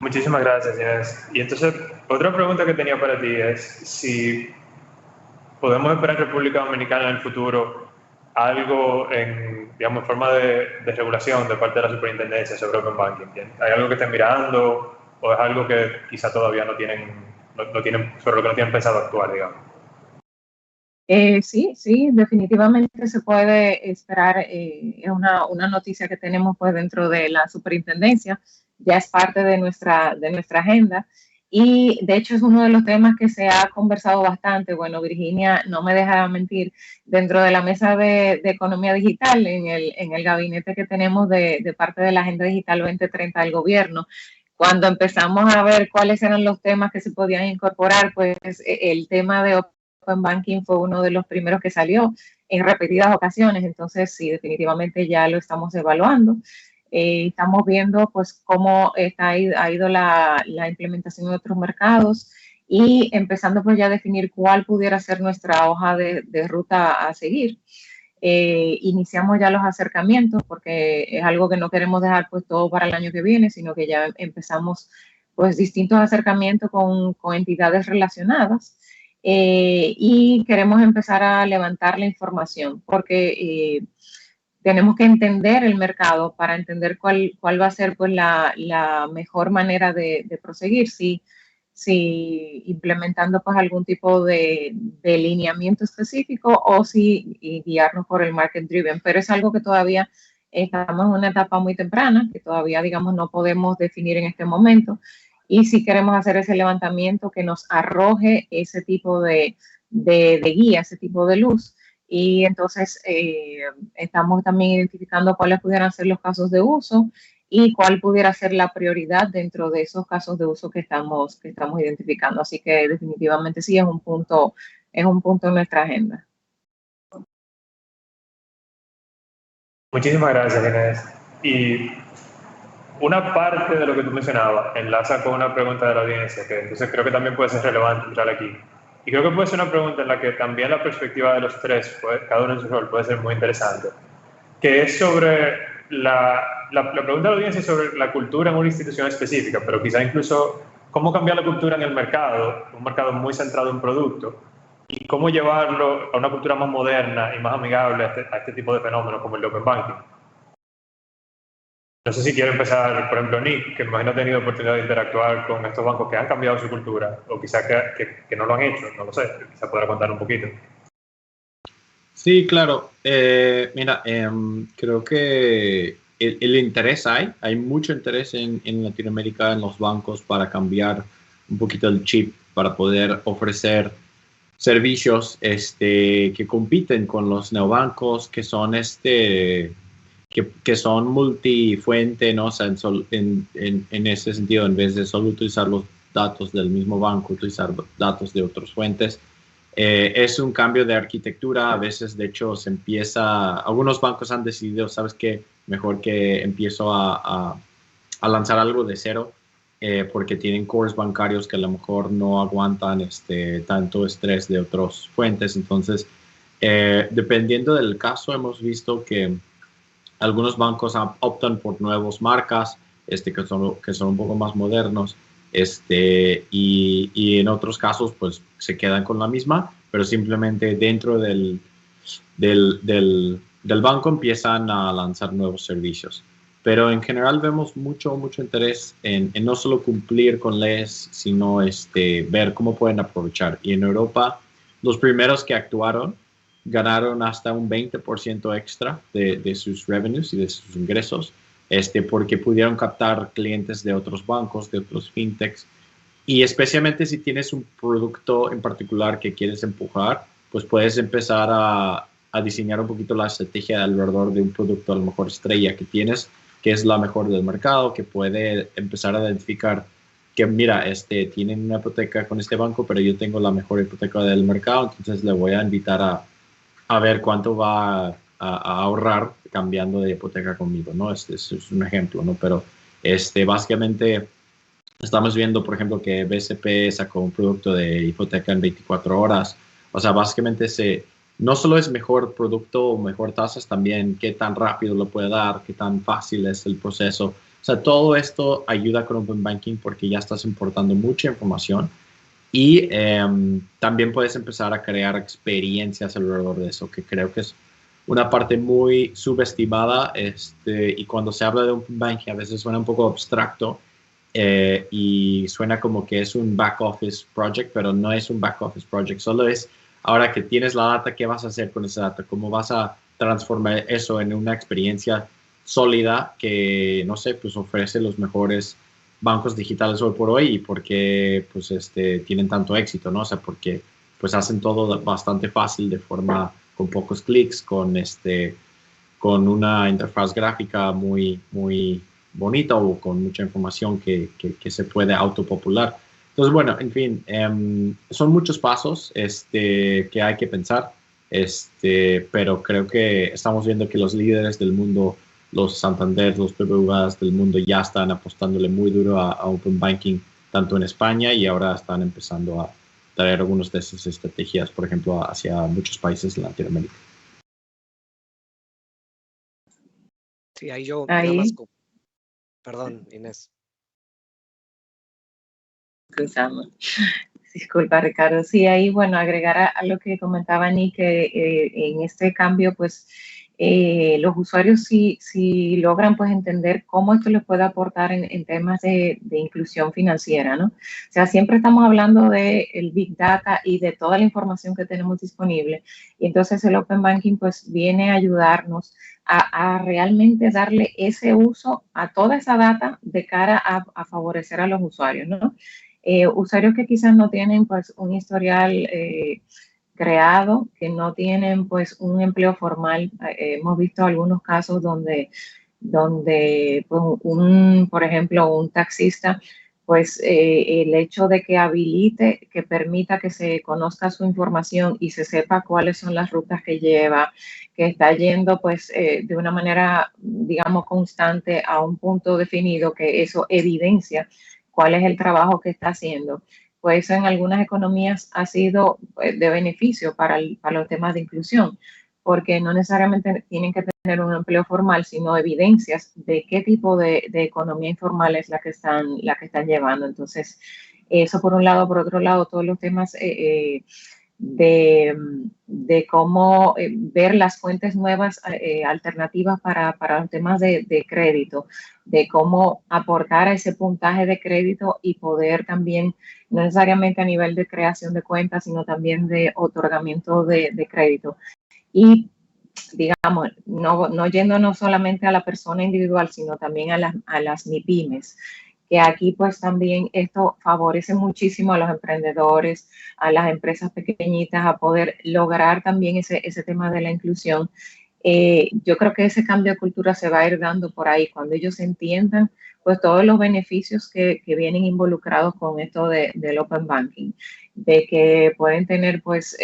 Muchísimas gracias, Inés. Y entonces, otra pregunta que tenía para ti es si podemos esperar en República Dominicana en el futuro algo en forma de regulación de parte de la Superintendencia sobre Open Banking. ¿Hay algo que estén mirando o es algo que quizá todavía no tienen, sobre lo que no tienen pensado actuar, digamos?
Sí, definitivamente se puede esperar. Es una noticia que tenemos pues dentro de la superintendencia, ya es parte de nuestra agenda y de hecho es uno de los temas que se ha conversado bastante. Bueno, Virginia no me deja mentir, dentro de la mesa de economía digital, en el gabinete que tenemos de parte de la Agenda Digital 2030 del gobierno, cuando empezamos a ver cuáles eran los temas que se podían incorporar, pues el tema de Open Banking fue uno de los primeros que salió en repetidas ocasiones. Entonces, sí, definitivamente ya lo estamos evaluando. Estamos viendo pues cómo ha ido la implementación en otros mercados y empezando pues ya a definir cuál pudiera ser nuestra hoja de ruta a seguir. Iniciamos ya los acercamientos porque es algo que no queremos dejar pues todo para el año que viene, sino que ya empezamos pues distintos acercamientos con entidades relacionadas. Y queremos empezar a levantar la información porque tenemos que entender el mercado para entender cuál va a ser pues, la mejor manera de proseguir, si implementando pues, algún tipo de lineamiento específico o si guiarnos por el market driven, pero es algo que todavía estamos en una etapa muy temprana, que todavía digamos no podemos definir en este momento. Y si queremos hacer ese levantamiento que nos arroje ese tipo de guía, ese tipo de luz. Y entonces estamos también identificando cuáles pudieran ser los casos de uso y cuál pudiera ser la prioridad dentro de esos casos de uso que estamos identificando. Así que definitivamente sí es un punto en nuestra agenda.
Muchísimas gracias, Inés. Y una parte de lo que tú mencionabas enlaza con una pregunta de la audiencia, que entonces creo que también puede ser relevante entrar aquí. Y creo que puede ser una pregunta en la que también la perspectiva de los tres, cada uno en su rol, puede ser muy interesante, que es sobre la pregunta de la audiencia es sobre la cultura en una institución específica, pero quizá incluso cómo cambiar la cultura en el mercado, un mercado muy centrado en producto, y cómo llevarlo a una cultura más moderna y más amigable a este tipo de fenómenos como el de Open Banking. No sé si quiere empezar, por ejemplo, Nick, que me imagino ha tenido oportunidad de interactuar con estos bancos que han cambiado su cultura, o quizá que no lo han hecho, no lo sé, quizá podrá contar un poquito.
Sí, claro. Mira, creo que el interés hay mucho interés en Latinoamérica, en los bancos, para cambiar un poquito el chip, para poder ofrecer servicios que compiten con los neobancos, que son que son multifuente, ¿no? O sea, en ese sentido, en vez de solo utilizar los datos del mismo banco, utilizar datos de otras fuentes. Es un cambio de arquitectura. A veces, de hecho, algunos bancos han decidido, ¿sabes qué? Mejor que empiezo a lanzar algo de cero, porque tienen cores bancarios que a lo mejor no aguantan tanto estrés de otras fuentes. Entonces, dependiendo del caso, hemos visto que algunos bancos optan por nuevas marcas que son un poco más modernos, y en otros casos pues se quedan con la misma, pero simplemente dentro del banco empiezan a lanzar nuevos servicios. Pero en general vemos mucho interés en no solo cumplir con leyes, sino ver cómo pueden aprovechar. Y en Europa, los primeros que actuaron ganaron hasta un 20% extra de sus revenues y de sus ingresos, porque pudieron captar clientes de otros bancos, de otros fintechs. Y especialmente si tienes un producto en particular que quieres empujar, pues puedes empezar a diseñar un poquito la estrategia alrededor de un producto a lo mejor estrella que tienes, que es la mejor del mercado, que puede empezar a identificar que, mira, tienen una hipoteca con este banco, pero yo tengo la mejor hipoteca del mercado, entonces le voy a invitar a ver cuánto va a ahorrar cambiando de hipoteca conmigo, ¿no? Este es un ejemplo, ¿no? Pero básicamente estamos viendo, por ejemplo, que BCP sacó un producto de hipoteca en 24 horas. O sea, básicamente no solo es mejor producto o mejor tasas, también qué tan rápido lo puede dar, qué tan fácil es el proceso. O sea, todo esto ayuda con Open Banking porque ya estás importando mucha información y también puedes empezar a crear experiencias alrededor de eso, que creo que es una parte muy subestimada, y cuando se habla de Open Banking a veces suena un poco abstracto, y suena como que es un back office project, pero no es un back office project, solo es ahora que tienes la data, ¿qué vas a hacer con esa data? ¿Cómo vas a transformar eso en una experiencia sólida que, no sé, pues ofrece los mejores bancos digitales hoy por hoy y porque pues tienen tanto éxito, ¿no? O sea, porque pues hacen todo bastante fácil de forma con pocos clics, con una interfaz gráfica muy bonita o con mucha información que se puede autopopular. Entonces, bueno, en fin, son muchos pasos que hay que pensar, pero creo que estamos viendo que los líderes del mundo, los Santander, los BBVA del mundo ya están apostándole muy duro a Open Banking, tanto en España y ahora están empezando a traer algunas de esas estrategias, por ejemplo, hacia muchos países de Latinoamérica.
Sí, ahí yo nada más... Perdón, Inés.
Cruzamos. Disculpa, Ricardo. Sí, ahí, bueno, agregar a lo que comentaba Nick, que en este cambio, pues, los usuarios sí logran, pues, entender cómo esto les puede aportar en temas de inclusión financiera, ¿no? O sea, siempre estamos hablando del Big Data y de toda la información que tenemos disponible. Y entonces el Open Banking, pues, viene a ayudarnos a realmente darle ese uso a toda esa data de cara a favorecer a los usuarios, ¿no? Usuarios que quizás no tienen pues un historial creado, que no tienen pues un empleo formal. Hemos visto algunos casos donde pues, por ejemplo, un taxista pues el hecho de que habilite, que permita que se conozca su información y se sepa cuáles son las rutas que lleva, que está yendo pues de una manera, digamos, constante a un punto definido, que eso evidencia cuál es el trabajo que está haciendo. Pues eso en algunas economías ha sido de beneficio para los temas de inclusión, porque no necesariamente tienen que tener un empleo formal, sino evidencias de qué tipo de economía informal es la que están llevando. Entonces, eso por un lado. Por otro lado, todos los temas de cómo ver las fuentes nuevas alternativas para los temas de crédito, de cómo aportar a ese puntaje de crédito y poder también, no necesariamente a nivel de creación de cuentas, sino también de otorgamiento de crédito. Y digamos, no yéndonos solamente a la persona individual, sino también a las MIPYMES, que aquí pues también esto favorece muchísimo a los emprendedores, a las empresas pequeñitas, a poder lograr también ese tema de la inclusión. Yo creo que ese cambio de cultura se va a ir dando por ahí, cuando ellos entiendan pues todos los beneficios que vienen involucrados con esto del Open Banking, de que pueden tener pues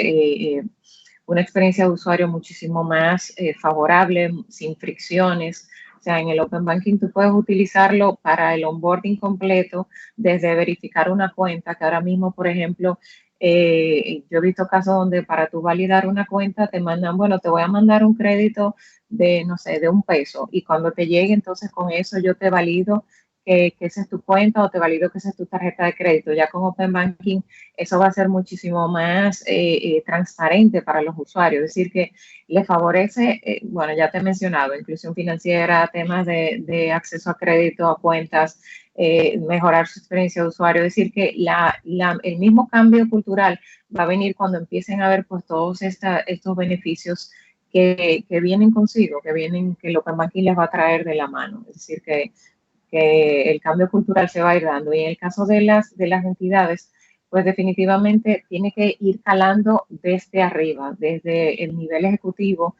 una experiencia de usuario muchísimo más favorable, sin fricciones. O sea, en el Open Banking tú puedes utilizarlo para el onboarding completo, desde verificar una cuenta, que ahora mismo, por ejemplo, yo he visto casos donde para tú validar una cuenta te mandan, bueno, te voy a mandar un crédito de, no sé, de $1, y cuando te llegue, entonces con eso yo te valido que esa es tu cuenta, o te valido que esa es tu tarjeta de crédito. Ya con Open Banking eso va a ser muchísimo más transparente para los usuarios, es decir, que les favorece, bueno, ya te he mencionado, inclusión financiera, temas de acceso a crédito, a cuentas, mejorar su experiencia de usuario, es decir, que el mismo cambio cultural va a venir cuando empiecen a ver pues todos estos beneficios que vienen consigo, que el Open Banking les va a traer de la mano, es decir, que el cambio cultural se va a ir dando. Y en el caso de las entidades, pues definitivamente tiene que ir calando desde arriba, desde el nivel ejecutivo,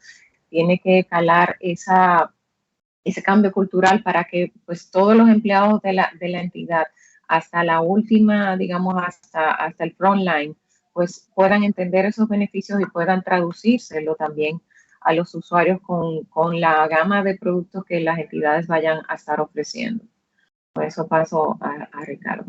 tiene que calar ese cambio cultural para que pues todos los empleados de la entidad, hasta la última, digamos, hasta el frontline, pues puedan entender esos beneficios y puedan traducírselo también a los usuarios con la gama de productos que las entidades vayan a estar ofreciendo. Por eso paso a Ricardo.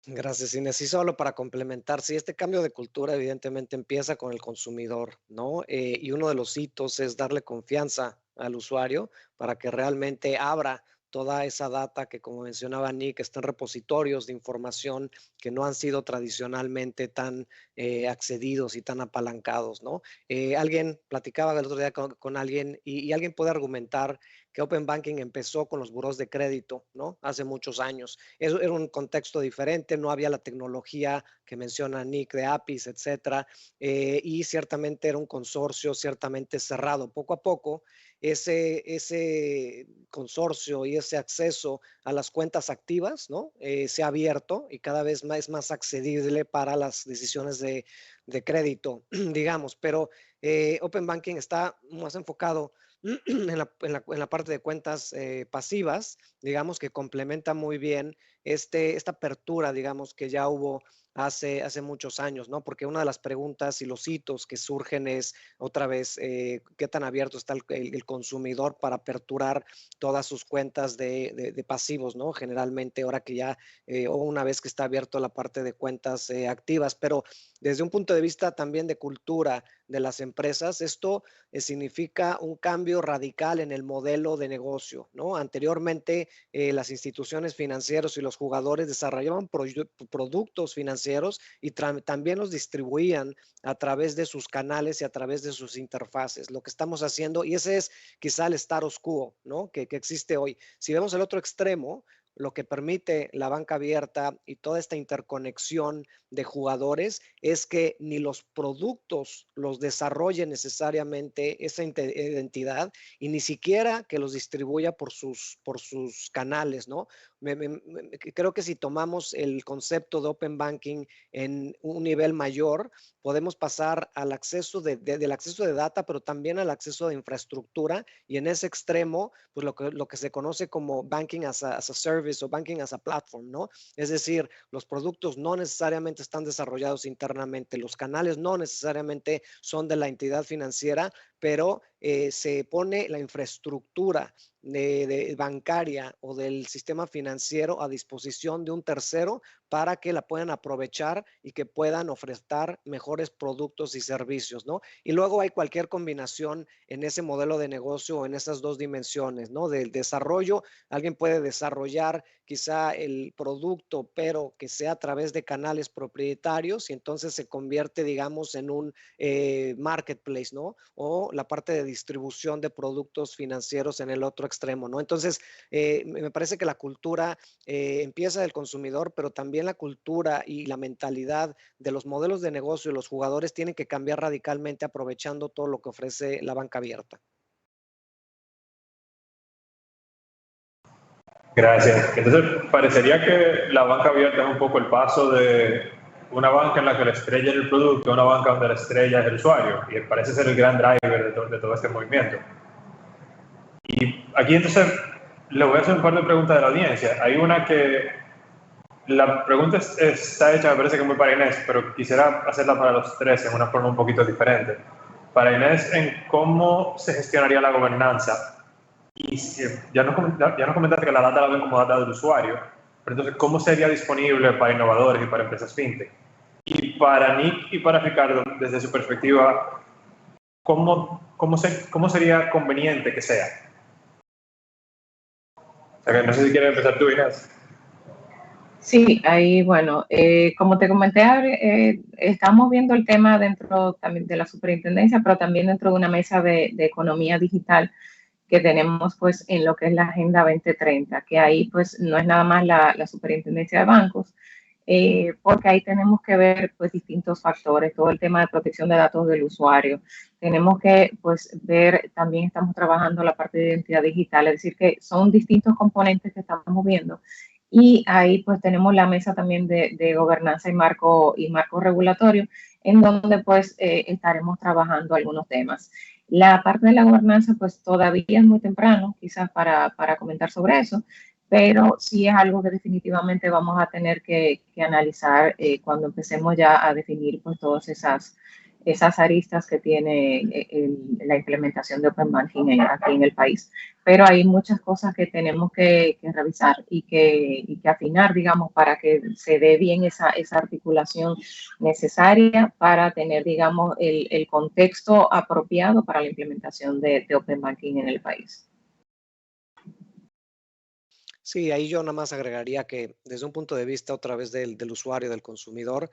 Gracias, Inés. Y solo para complementar, sí, este cambio de cultura evidentemente empieza con el consumidor, ¿no? Y uno de los hitos es darle confianza al usuario para que realmente abra toda esa data que, como mencionaba Nick, está en repositorios de información que no han sido tradicionalmente tan accedidos y tan apalancados, ¿no? Alguien platicaba el otro día con alguien y alguien puede argumentar que Open Banking empezó con los buros de crédito, ¿no? Hace muchos años. Eso era un contexto diferente, no había la tecnología que menciona Nick de APIs, etcétera, y ciertamente era un consorcio ciertamente cerrado. Poco a poco, ese consorcio y ese acceso a las cuentas activas, ¿no? Se ha abierto y cada vez más es más accesible para las decisiones de crédito, digamos, pero Open Banking está más enfocado en la parte de cuentas pasivas, digamos, que complementa muy bien esta apertura, digamos, que ya hubo hace muchos años, ¿no? Porque una de las preguntas y los hitos que surgen es, otra vez, ¿qué tan abierto está el consumidor para aperturar todas sus cuentas de pasivos, ¿no? Generalmente, ahora que ya, o una vez que está abierto la parte de cuentas activas, pero desde un punto de vista también de cultura de las empresas, esto significa un cambio radical en el modelo de negocio, ¿no? Anteriormente, las instituciones financieras y los jugadores desarrollaban productos financieros y también los distribuían a través de sus canales y a través de sus interfaces. Lo que estamos haciendo, y ese es quizá el status quo, ¿no? que existe hoy. Si vemos el otro extremo, lo que permite la banca abierta y toda esta interconexión de jugadores es que ni los productos los desarrolle necesariamente esa identidad y ni siquiera que los distribuya por sus canales, ¿no? Creo que si tomamos el concepto de Open Banking en un nivel mayor, podemos pasar al acceso del acceso de data, pero también al acceso de infraestructura, y en ese extremo, pues lo que se conoce como Banking as a Service, service o banking as a platform, ¿no? Es decir, los productos no necesariamente están desarrollados internamente, los canales no necesariamente son de la entidad financiera, pero se pone la infraestructura de bancaria o del sistema financiero a disposición de un tercero para que la puedan aprovechar y que puedan ofertar mejores productos y servicios, ¿no? Y luego hay cualquier combinación en ese modelo de negocio o en esas dos dimensiones, ¿no? Del desarrollo, alguien puede desarrollar quizá el producto, pero que sea a través de canales propietarios y entonces se convierte, digamos, en un marketplace, ¿no? O la parte de distribución de productos financieros en el otro extremo, ¿no? Entonces, me parece que la cultura empieza del consumidor, pero también la cultura y la mentalidad de los modelos de negocio y los jugadores tienen que cambiar radicalmente aprovechando todo lo que ofrece la banca abierta.
Gracias. Entonces, parecería que la banca abierta es un poco el paso de una banca en la que la estrella es el producto a una banca donde la estrella es el usuario, y parece ser el gran driver de todo este movimiento. Y aquí entonces le voy a hacer un par de preguntas de la audiencia. Hay una que, la pregunta está hecha, me parece que muy para Inés, pero quisiera hacerla para los tres en una forma un poquito diferente. Para Inés, en cómo se gestionaría la gobernanza. Y ya nos comentaste que la data la ven como data del usuario, pero entonces, ¿cómo sería disponible para innovadores y para empresas fintech? Y para Nick y para Ricardo, desde su perspectiva, ¿cómo sería conveniente que sea? O sea, que no sé si quieres empezar tú, Inés.
Sí, ahí, bueno, como te comenté, estamos viendo el tema dentro también de la superintendencia, pero también dentro de una mesa de economía digital que tenemos pues en lo que es la Agenda 2030, que ahí pues no es nada más la superintendencia de bancos, porque ahí tenemos que ver pues distintos factores, todo el tema de protección de datos del usuario. Tenemos que pues ver, también estamos trabajando la parte de identidad digital, es decir, que son distintos componentes que estamos viendo. Y ahí pues tenemos la mesa también de gobernanza y marco regulatorio, en donde pues estaremos trabajando algunos temas. La parte de la gobernanza, pues todavía es muy temprano, quizás para comentar sobre eso, pero sí es algo que definitivamente vamos a tener que analizar cuando empecemos ya a definir pues todas esas aristas que tiene la implementación de Open Banking aquí en el país. Pero hay muchas cosas que tenemos que revisar y que afinar, digamos, para que se dé bien esa articulación necesaria para tener, digamos, el contexto apropiado para la implementación de Open Banking en el país.
Sí, ahí yo nada más agregaría que desde un punto de vista otra vez del usuario, del consumidor,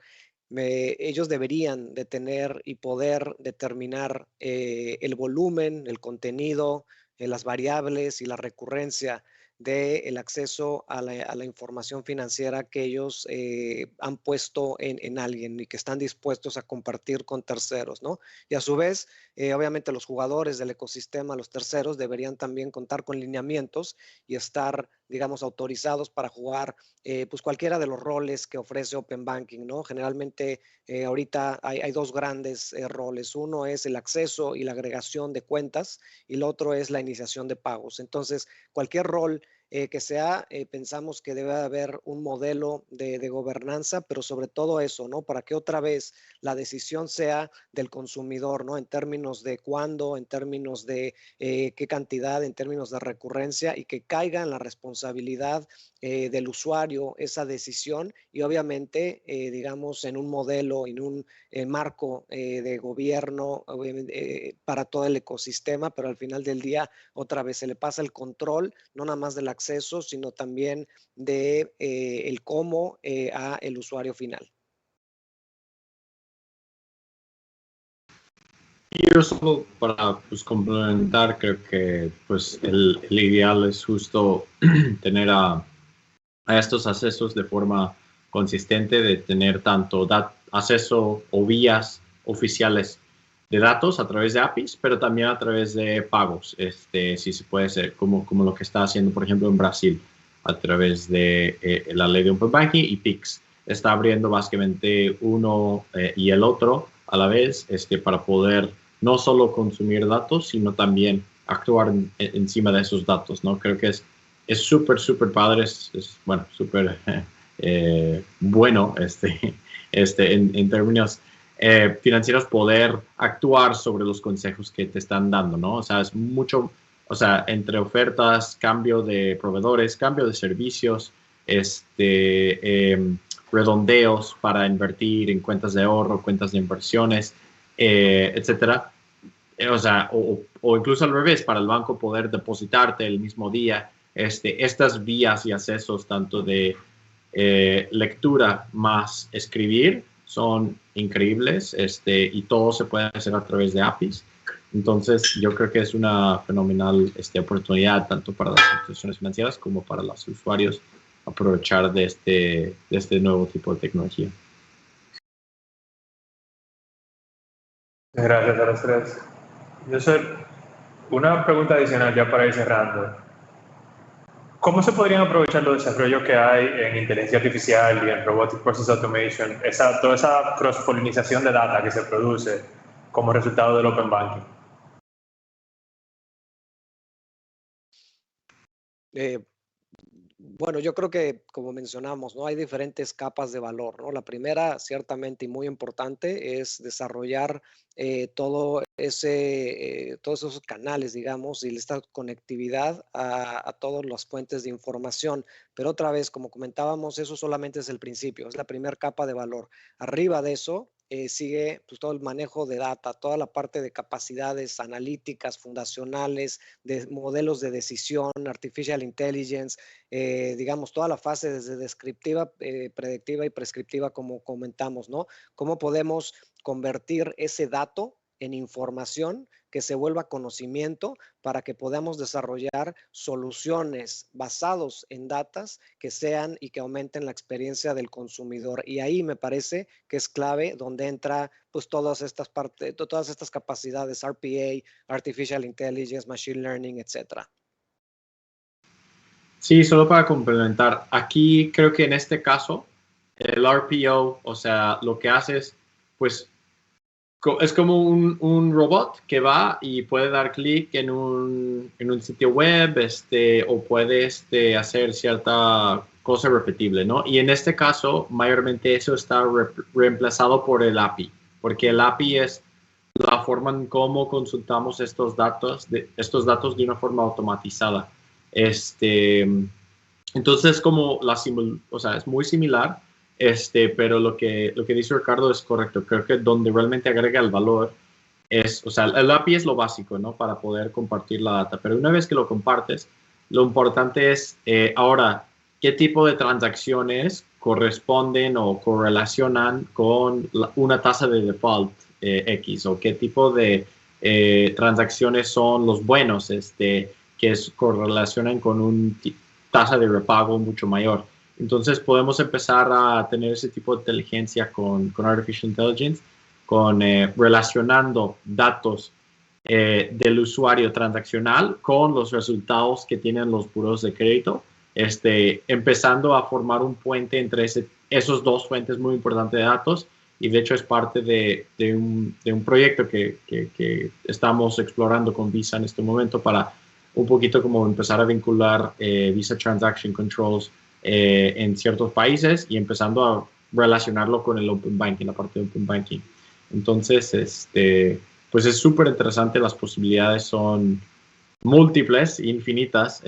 ellos deberían de tener y poder determinar el volumen, el contenido, las variables y la recurrencia del acceso a la información financiera que ellos han puesto en alguien y que están dispuestos a compartir con terceros, ¿no? Y a su vez, obviamente los jugadores del ecosistema, los terceros, deberían también contar con lineamientos y estar, digamos, autorizados para jugar pues cualquiera de los roles que ofrece Open Banking, ¿no? Generalmente ahorita hay dos grandes roles. Uno es el acceso y la agregación de cuentas y el otro es la iniciación de pagos. Entonces, cualquier rol que sea, pensamos que debe haber un modelo de gobernanza, pero sobre todo eso, ¿no? Para que otra vez la decisión sea del consumidor, ¿no? En términos de cuándo, en términos de qué cantidad, en términos de recurrencia y que caiga en la responsabilidad del usuario esa decisión y obviamente, digamos, en un modelo, en un marco de gobierno para todo el ecosistema, pero al final del día otra vez se le pasa el control, no nada más del acceso, sino también de el cómo a el usuario final.
Y yo solo para pues, complementar, creo que pues, el ideal es justo tener a estos accesos de forma consistente, de tener tanto acceso o vías oficiales de datos a través de APIs, pero también a través de pagos, si se puede ser, como lo que está haciendo, por ejemplo, en Brasil, a través de la ley de Open Banking y Pix. Está abriendo básicamente uno y el otro a la vez para poder no solo consumir datos, sino también actuar encima de esos datos, ¿no? Creo que es es súper, súper padre, bueno, súper bueno en términos financieros poder actuar sobre los consejos que te están dando, ¿no? O sea, es mucho, o sea, entre ofertas, cambio de proveedores, cambio de servicios, redondeos para invertir en cuentas de ahorro, cuentas de inversiones, etcétera. O sea, o incluso al revés, para el banco poder depositarte el mismo día, estas vías y accesos tanto de lectura más escribir son increíbles, y todo se puede hacer a través de APIs. Entonces, yo creo que es una fenomenal oportunidad tanto para las instituciones financieras como para los usuarios aprovechar de este nuevo tipo de tecnología.
Gracias a los tres. Yo sé, una pregunta adicional ya para ir cerrando. ¿Cómo se podrían aprovechar los desarrollos que hay en inteligencia artificial y en robotic process automation, toda esa cross-polinización de data que se produce como resultado del open banking?
Bueno, yo creo que, como mencionamos, ¿no? Hay diferentes capas de valor, ¿no? La primera, ciertamente y muy importante, es desarrollar todos esos canales, digamos, y esta conectividad a todas las fuentes de información. Pero otra vez, como comentábamos, eso solamente es el principio, es la primera capa de valor. Arriba de eso sigue pues, todo el manejo de data, toda la parte de capacidades analíticas, fundacionales, de modelos de decisión, artificial intelligence, digamos, toda la fase desde descriptiva, predictiva y prescriptiva, como comentamos, ¿no? ¿Cómo podemos convertir ese dato en información que se vuelva conocimiento para que podamos desarrollar soluciones basados en datas que sean y que aumenten la experiencia del consumidor? Y ahí me parece que es clave donde entra pues todas estas capacidades, RPA, Artificial Intelligence, Machine Learning, etcétera.
Sí, solo para complementar, aquí creo que en este caso el RPO, o sea, lo que hace es, pues, es como un robot que va y puede dar clic en un sitio web, o puede hacer cierta cosa repetible, ¿no? Y en este caso, mayormente eso está reemplazado por el API, porque el API es la forma en cómo consultamos estos datos de una forma automatizada. Entonces, como o sea, es muy similar, pero lo que dice Ricardo es correcto. Creo que donde realmente agrega el valor es, o sea, el API es lo básico, ¿no? Para poder compartir la data. Pero una vez que lo compartes, lo importante es, ahora, qué tipo de transacciones corresponden o correlacionan con una tasa de default X, o qué tipo de transacciones son los buenos, que correlacionan con un tasa de repago mucho mayor. Entonces podemos empezar a tener ese tipo de inteligencia con Artificial Intelligence, relacionando datos del usuario transaccional con los resultados que tienen los buros de crédito, empezando a formar un puente entre esos dos fuentes muy importantes de datos. Y de hecho es parte de un proyecto que estamos explorando con Visa en este momento para un poquito como empezar a vincular Visa Transaction Controls en ciertos países y empezando a relacionarlo con el Open Banking, la parte de Open Banking. Entonces, pues es súper interesante, las posibilidades son múltiples, infinitas.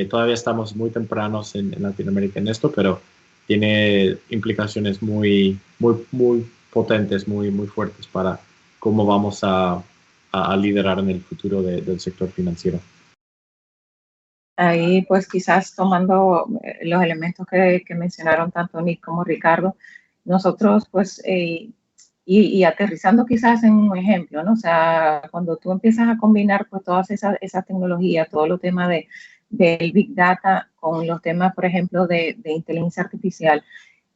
Todavía estamos muy tempranos en Latinoamérica en esto, pero tiene implicaciones muy, muy, muy potentes, muy, muy fuertes para cómo vamos a liderar en el futuro del sector financiero.
Ahí, pues quizás tomando los elementos que mencionaron tanto Nick como Ricardo, nosotros, pues, y aterrizando quizás en un ejemplo, ¿no? O sea, cuando tú empiezas a combinar pues todas esas tecnologías, todo lo tema del Big Data con los temas, por ejemplo, de inteligencia artificial,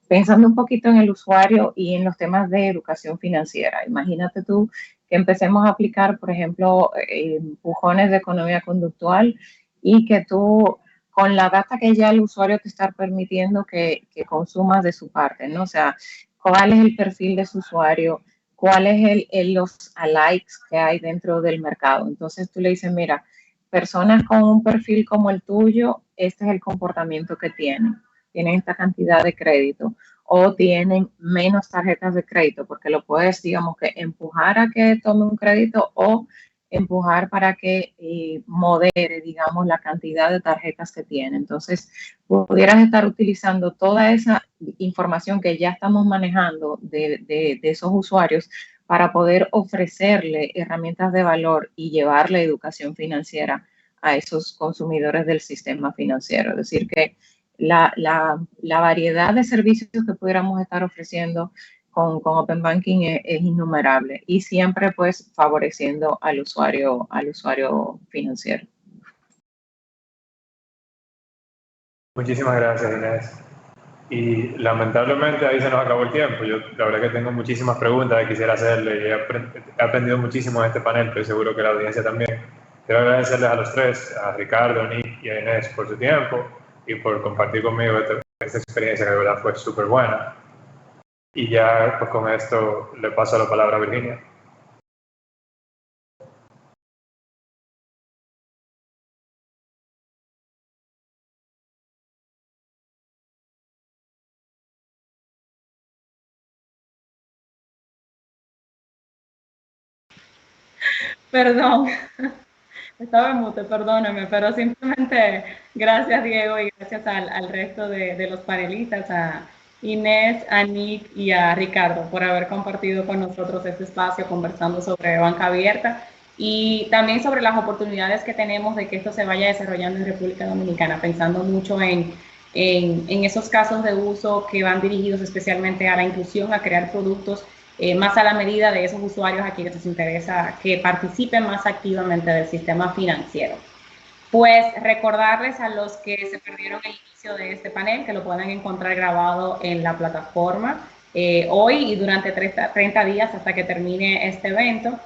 pensando un poquito en el usuario y en los temas de educación financiera. Imagínate tú que empecemos a aplicar, por ejemplo, empujones de economía conductual y que tú, con la data que ya el usuario te está permitiendo que consumas de su parte, ¿no? O sea, cuál es el perfil de su usuario, cuál es los alikes que hay dentro del mercado. Entonces tú le dices, mira, personas con un perfil como el tuyo este es el comportamiento que tienen. Tienen esta cantidad de crédito o tienen menos tarjetas de crédito, porque lo puedes, digamos, que empujar a que tome un crédito o empujar para que modere, digamos, la cantidad de tarjetas que tiene. Entonces, pudieras estar utilizando toda esa información que ya estamos manejando de esos usuarios para poder ofrecerle herramientas de valor y llevarle educación financiera a esos consumidores del sistema financiero. Es decir, que la variedad de servicios que pudiéramos estar ofreciendo con Open Banking es innumerable y siempre pues favoreciendo al usuario financiero.
Muchísimas gracias, Inés. Y lamentablemente ahí se nos acabó el tiempo. Yo la verdad que tengo muchísimas preguntas que quisiera hacerle y he aprendido muchísimo en este panel, pero seguro que la audiencia también. Quiero agradecerles a los tres, a Ricardo, a Nick y a Inés por su tiempo y por compartir conmigo esta experiencia que de verdad fue súper buena. Y ya pues con esto le paso la palabra a Virginia.
Perdón, estaba en mute, perdóname, pero simplemente gracias Diego y gracias al resto de los panelistas, a Inés, a Nick y a Ricardo por haber compartido con nosotros este espacio conversando sobre banca abierta y también sobre las oportunidades que tenemos de que esto se vaya desarrollando en República Dominicana, pensando mucho en esos casos de uso que van dirigidos especialmente a la inclusión, a crear productos más a la medida de esos usuarios a quienes les interesa que participen más activamente del sistema financiero. Pues recordarles a los que se perdieron el inicio de este panel que lo pueden encontrar grabado en la plataforma hoy y durante 30 días hasta que termine este evento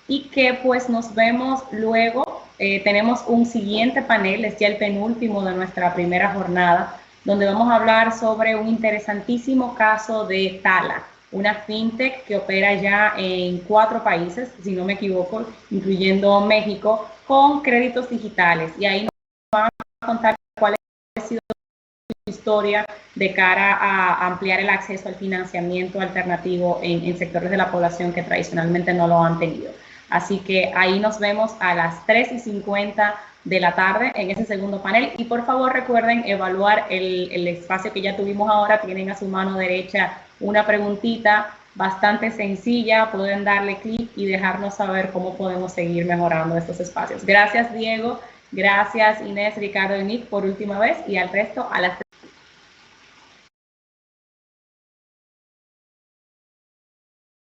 y que pues nos vemos luego. Tenemos un siguiente panel, es ya el penúltimo de nuestra primera jornada, donde vamos a hablar sobre un interesantísimo caso de Tala, una fintech que opera ya en 4 países, si no me equivoco, incluyendo México, con créditos digitales. Y ahí nos van a contar cuál ha sido su historia de cara a ampliar el acceso al financiamiento alternativo en sectores de la población que tradicionalmente no lo han tenido. Así que ahí nos vemos a las 3:50 de la tarde en ese segundo panel. Y por favor recuerden evaluar el espacio que ya tuvimos ahora. Tienen a su mano derecha una preguntita bastante sencilla. Pueden darle clic y dejarnos saber cómo podemos seguir mejorando estos espacios. Gracias, Diego. Gracias, Inés, Ricardo y Nick por última vez. Y al resto a las